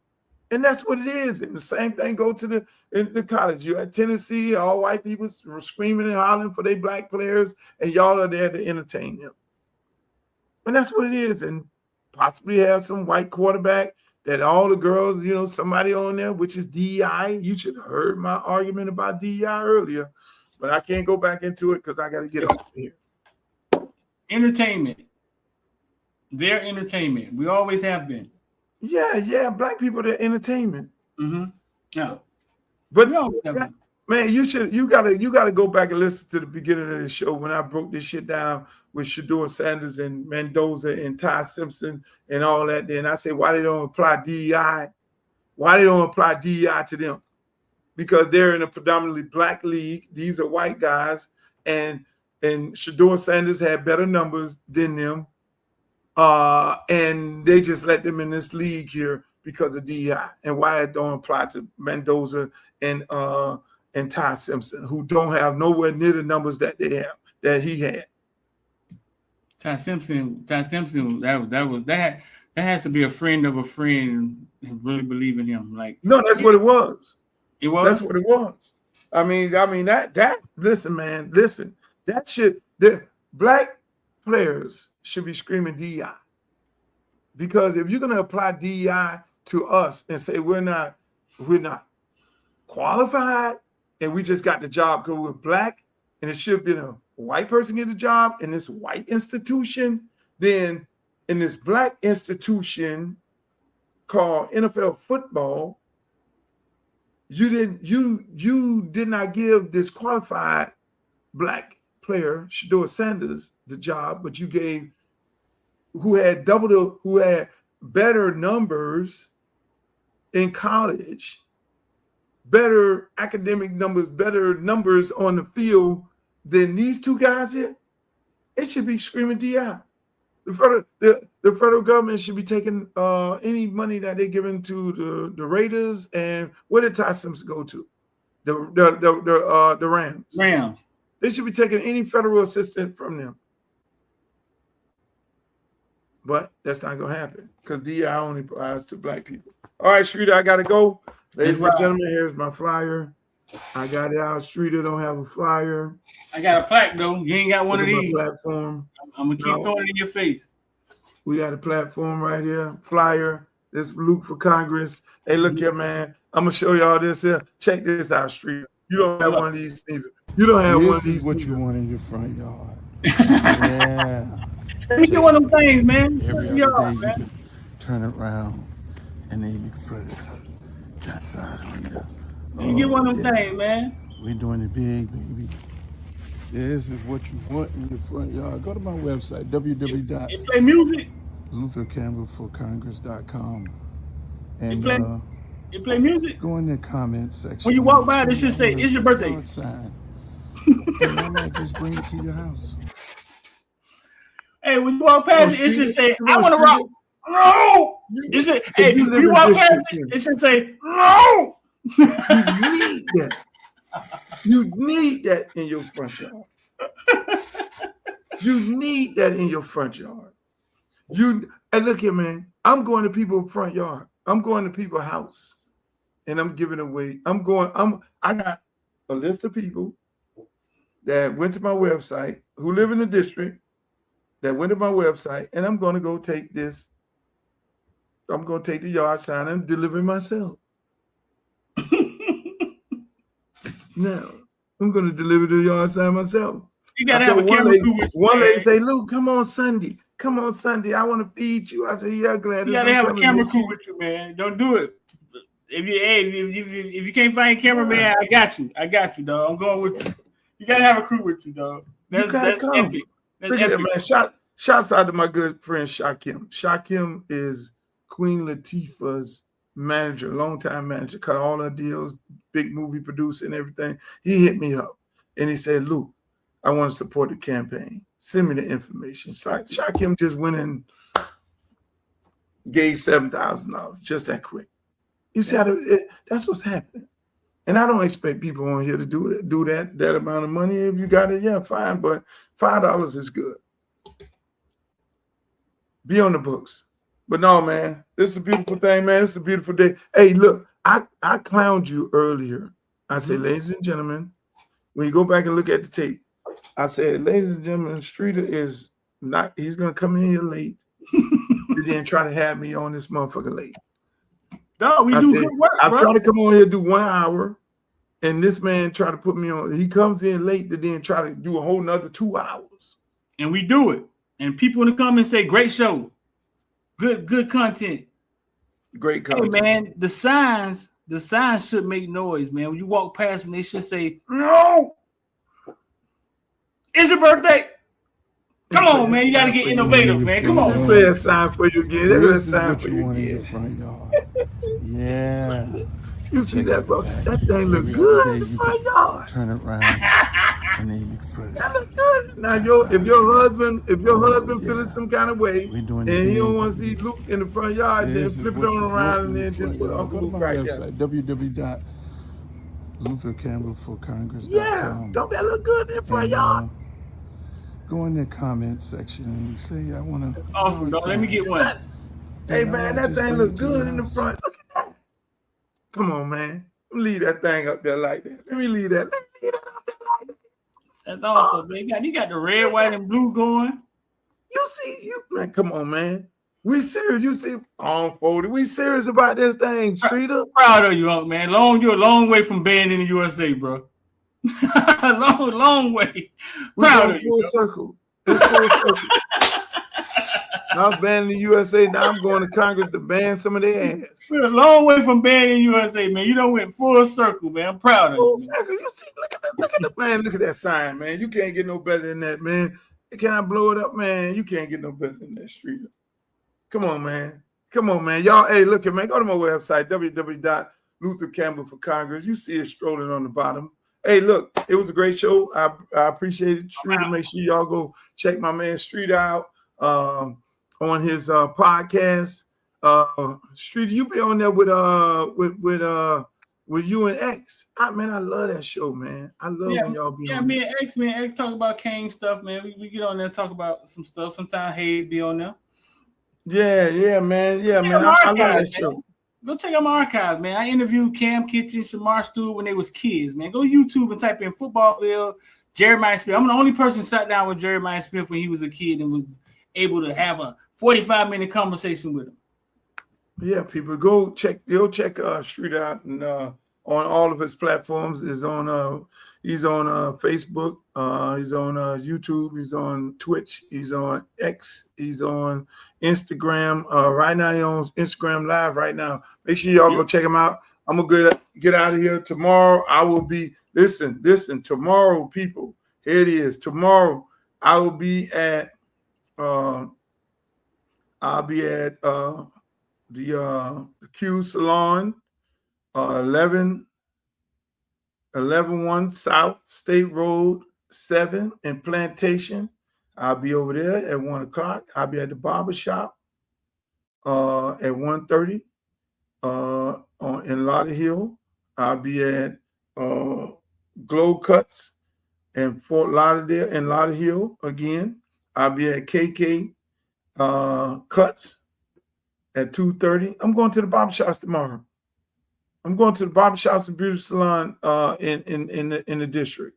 and that's what it is. And the same thing go to the college. You at Tennessee, all white people screaming and hollering for their black players, and y'all are there to entertain them. And that's what it is. And possibly have some white quarterback that all the girls, somebody on there, which is DEI. You should have heard my argument about DEI earlier, but I can't go back into it because I got to get off here. Entertainment. Their entertainment. We always have been. Yeah. Black people, they're entertainment. Mm-hmm. Yeah. But no, man, you gotta go back and listen to the beginning of the show when I broke this shit down with Shedeur Sanders and Mendoza and Ty Simpson and all that. Then I say, why they don't apply DEI? Why they don't apply DEI to them? Because they're in a predominantly black league. These are white guys, and Shedeur Sanders had better numbers than them. And they just let them in this league here because of DEI, and why it don't apply to Mendoza and Ty Simpson, who don't have nowhere near the numbers that he had. Ty Simpson, that has to be a friend of a friend and really believe in him. Like, no, that's what it was. It was. That's what it was. I mean that. Listen, man. Listen. That shit. The black players should be screaming DEI. Because if you're going to apply DEI to us and say we're not qualified and we just got the job because we're black and it should have been a white person get the job in this white institution, then in this black institution called NFL football, you did not give this qualified black player, Shedeur Sanders, the job, but you gave who had better numbers in college, better academic numbers, better numbers on the field than these two guys here. It should be screaming DI. The federal government should be taking any money that they're giving to the Raiders, and where did Ty Simpson go to? The Rams. Rams. They should be taking any federal assistance from them. But that's not going to happen because DI only applies to black people. All right, Streeter, I got to go. Ladies and gentlemen, here's my flyer. I got it out. Streeter don't have a flyer. I got a plaque, though. You ain't got one of these. Platform. I'm going to keep throwing it in your face. We got a platform right here. Flyer. This Luke for Congress. Hey, look here, man. I'm going to show y'all this here. Check this out, Streeter. You don't have one of these neither. You don't have one of these. This is what you want in your front yard. Yeah. Let me get one of them things, man. Every other day you can turn it around and then you can put it that side on there. Let me get one of them things, man. We're doing it big, baby. This is what you want in your front yard. Go to my website, www.luthercampbellforcongress.com. And you play music? Go in the comment section. When you walk by, they should say, it's your birthday. And I might just bring it to your house. Hey, when you walk past it should say, I want to rock. No! Hey, if you walk past it should say, no! You need that. You need that in your front yard. You need that in your front yard. Hey, look here, man. I'm going to people's front yard. I'm going to people's house. And I'm giving away. I got a list of people that went to my website who live in the district that went to my website, and I'm going to go take this. I'm going to take the yard sign and deliver it myself. Now, I'm going to deliver the yard sign myself. You got to have a camera crew with you. One lady say, Luke, come on Sunday. Come on Sunday. I want to feed you. I said, yeah, glad. You got to have a camera crew with you, man. Don't do it. If you can't find a cameraman, I got you. I got you, dog. I'm going with you. You got to have a crew with you, dog. That's epic. Look at that, man. Shouts out to my good friend Shakim. Shakim is Queen Latifah's manager, longtime manager, cut all her deals, big movie producer and everything. He hit me up and he said, Luke, I want to support the campaign. Send me the information. Shakim just went and gave $7,000 just that quick. You see how that's what's happening. And I don't expect people on here to do that amount of money. If you got it, yeah, fine. But $5 is good. Be on the books. But no, man, this is a beautiful thing, man. It's a beautiful day. Hey, look, I clowned you earlier. I said, ladies and gentlemen, when you go back and look at the tape, I said, ladies and gentlemen, Streeter is not, he's going to come in here late. He didn't try to have me on this motherfucker late. No, we do good work, I'm trying to come on here, do 1 hour, and this man try to put me on. He comes in late to then try to do a whole nother 2 hours. And we do it. And people in the comments say, great show. Good content. Great content. Hey, man, the signs should make noise, man. When you walk past them, they should say, no. It's your birthday. Come on, man. You got to get innovative, man. Come on. Play a sign for you again. This is what you want in your front yard. Yeah. You see that, bro? That thing look good in the front yard. Turn it around, and then you can put it. That look good. Now, if your husband feeling some kind of way, and he don't want to see Luke in the front yard, then flip it on around and then just put Uncle Luke right there. www.luthercampbellforcongress.com. Yeah, don't that look good in the front yard? Go in the comment section and say, I want to. Awesome, dog. Let me get one. Hey, man, that thing look good in the front. Look at that. Come on, man. Let me leave that thing up there like that. Let me leave that up there like that. That's awesome, man. You got the red, white, and blue going. You see, man, come on, man. We serious. You see, on 40. We serious about this thing, Streeter. Proud of you, Unc, man. You're a long way from being in the USA, bro. long way. Proud of you. Full circle. It's full circle. I was banned in the USA. Now I'm going to Congress to ban some of their ass. We're a long way from banning USA, man. You done went full circle, man. I'm proud of you. Circle. You see, look at that, man. Look at that sign, man. You can't get no better than that, man. Can I blow it up, man? You can't get no better than that, Streeter. Come on, man. Come on, man. Y'all, hey, look at, man. Go to my website, www.LutheCampbell4Congress. You see it strolling on the bottom. Hey, look, it was a great show. I appreciate it, Streeter. Make sure y'all go check my man Streeter out on his podcast. Streeter, you be on there with you and X. Man, I love that show, man. I love when y'all be on. Me and X talk about Kane stuff, man. We get on there and talk about some stuff. Sometimes Hayes be on there. Yeah, man. I love that show. Go check out my archives, man. I interviewed Cam Kitchen, Shamar Stewart when they was kids, man. Go YouTube and type in Footballville, Jeremiah Smith. I'm the only person who sat down with Jeremiah Smith when he was a kid and was able to have a 45-minute conversation with him. Yeah, people, go check Street out and on all of his platforms. He's on Facebook, he's on YouTube, he's on Twitch, he's on X, he's on Instagram. Right now, he's on Instagram Live right now. Make sure y'all go check him out. I'm gonna get out of here tomorrow. I will be listen. Tomorrow, people, here it is. Tomorrow, I will be at the Q Salon, 11-1 South State Road 7 in Plantation. I'll be over there at 1 o'clock. I'll be at the barber shop at 1:30 in Lauderhill. I'll be at Glow Cuts in Fort Lauderdale in Lauderhill again. I'll be at KK Cuts at 2:30. I'm going to the barbershops tomorrow. I'm going to the barbershops and beauty salon in the district.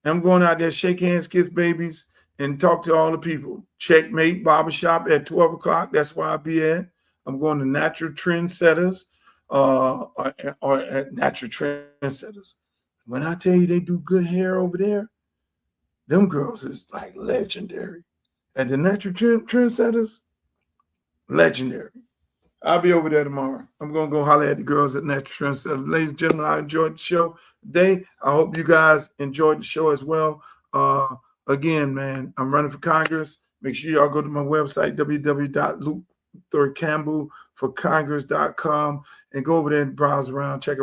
I'm going out there, shake hands, kiss babies, and talk to all the people. Checkmate Barbershop at 12 o'clock. That's where I'll be at. I'm going to Natural Trendsetters or at Natural Trendsetters. When I tell you they do good hair over there, them girls is like legendary. At the Natural Trendsetters, legendary. I'll be over there tomorrow. I'm going to go holler at the girls at Natural Trendsetters. Ladies and gentlemen, I enjoyed the show today. I hope you guys enjoyed the show as well. Again, man, I'm running for Congress. Make sure y'all go to my website, www.LutheCampbell4Congress.com, and go over there and browse around, check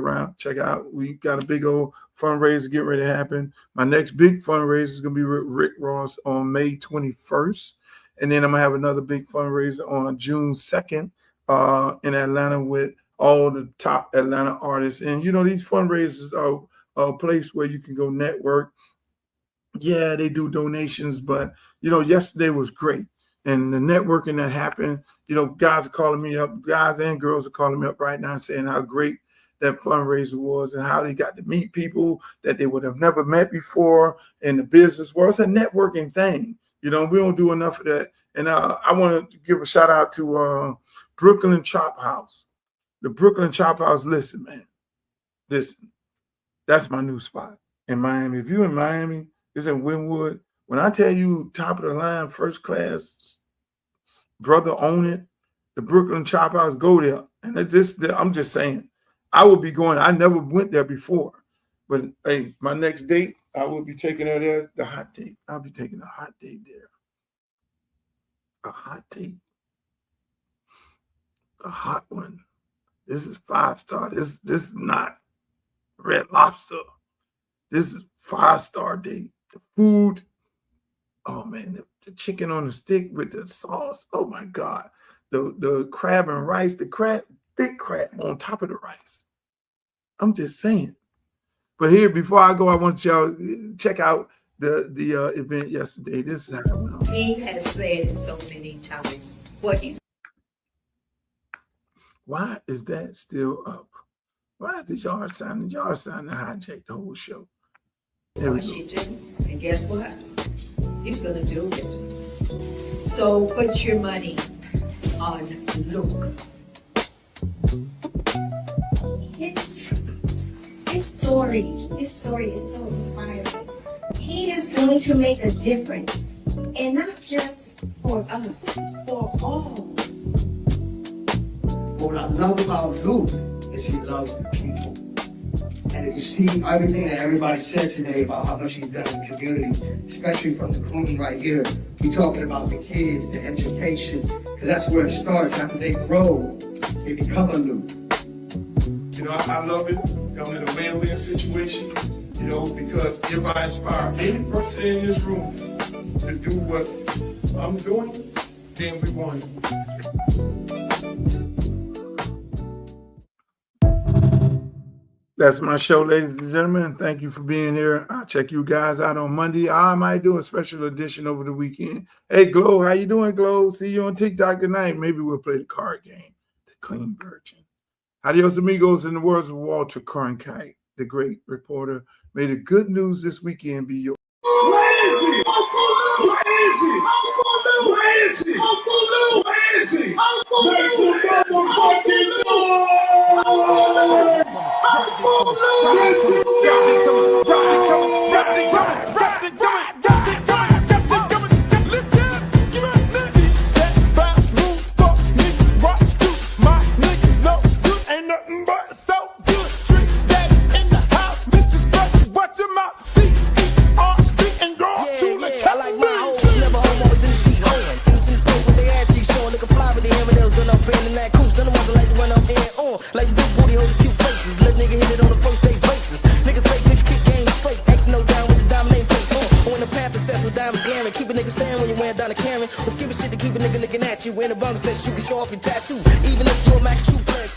out. We got a big old fundraiser getting ready to happen. My next big fundraiser is going to be with Rick Ross on May 21st. And then I'm going to have another big fundraiser on June 2nd in Atlanta with all the top Atlanta artists. And, you know, these fundraisers are a place where you can go network. Yeah, they do donations, but, you know, yesterday was great. And the networking that happened, you know, guys are calling me up, guys and girls are calling me up right now saying how great that fundraiser was and how they got to meet people that they would have never met before in the business world. It's a networking thing. You know, we don't do enough of that. And I want to give a shout out to Brooklyn Chop House. The Brooklyn Chop House, listen, man. Listen, that's my new spot in Miami. If you're in Miami, it's in Wynwood. When I tell you top of the line, first class, brother own it, the Brooklyn Chop House, go there. And I'm just saying, I will be going. I never went there before. But, hey, my next date, I will be taking her there, the hot date. I'll be taking a hot date there. A hot date. A hot one. This is 5-star. This is not Red Lobster. This is 5-star date. The food, oh man, the chicken on the stick with the sauce. Oh my God. The crab and rice, thick crab on top of the rice. I'm just saying. But here, before I go, I want y'all to check out the event yesterday. This is how it went on. He has said it so many times. Why is that still up? Why is the yard sign to hijack the whole show? Washington, and guess what? He's going to do it. So put your money on Luke. His story is so inspiring. He is going to make a difference, and not just for us, for all. What I love about Luke is he loves the people. And if you see everything that everybody said today about how much he's done in the community, especially from the queen right here, we talking about the kids, the education, because that's where it starts. After they grow, they become a Luke. You know, I love it. I'm in a win-win situation, you know, because if I inspire any person in this room to do what I'm doing, then we won. That's my show, ladies and gentlemen. Thank you for being here. I'll check you guys out on Monday. I might do a special edition over the weekend. Hey, Glow, how you doing, Glow? See you on TikTok tonight. Maybe we'll play the card game, the Clean Virgin. Adios, amigos, in the words of Walter Cronkite, the great reporter. May the good news this weekend be yours. Where is he? Uncle Lke! Where is he? Uncle Lke! Where is he? Uncle Lke! Where is he? Uncle Lke! Make some motherfucking noise! Uncle like big booty hoes, cute faces. Let nigga hit it on the first day basis. Niggas fake, bitch, kick game straight. X no down with the dominating place. On the path to sex with diamonds glaring. Keep a nigga staring when you're wearing down a Karen. Or skipping shit to keep a nigga looking at you. In the bunk says you can show off your tattoo. Even if you're a max true player,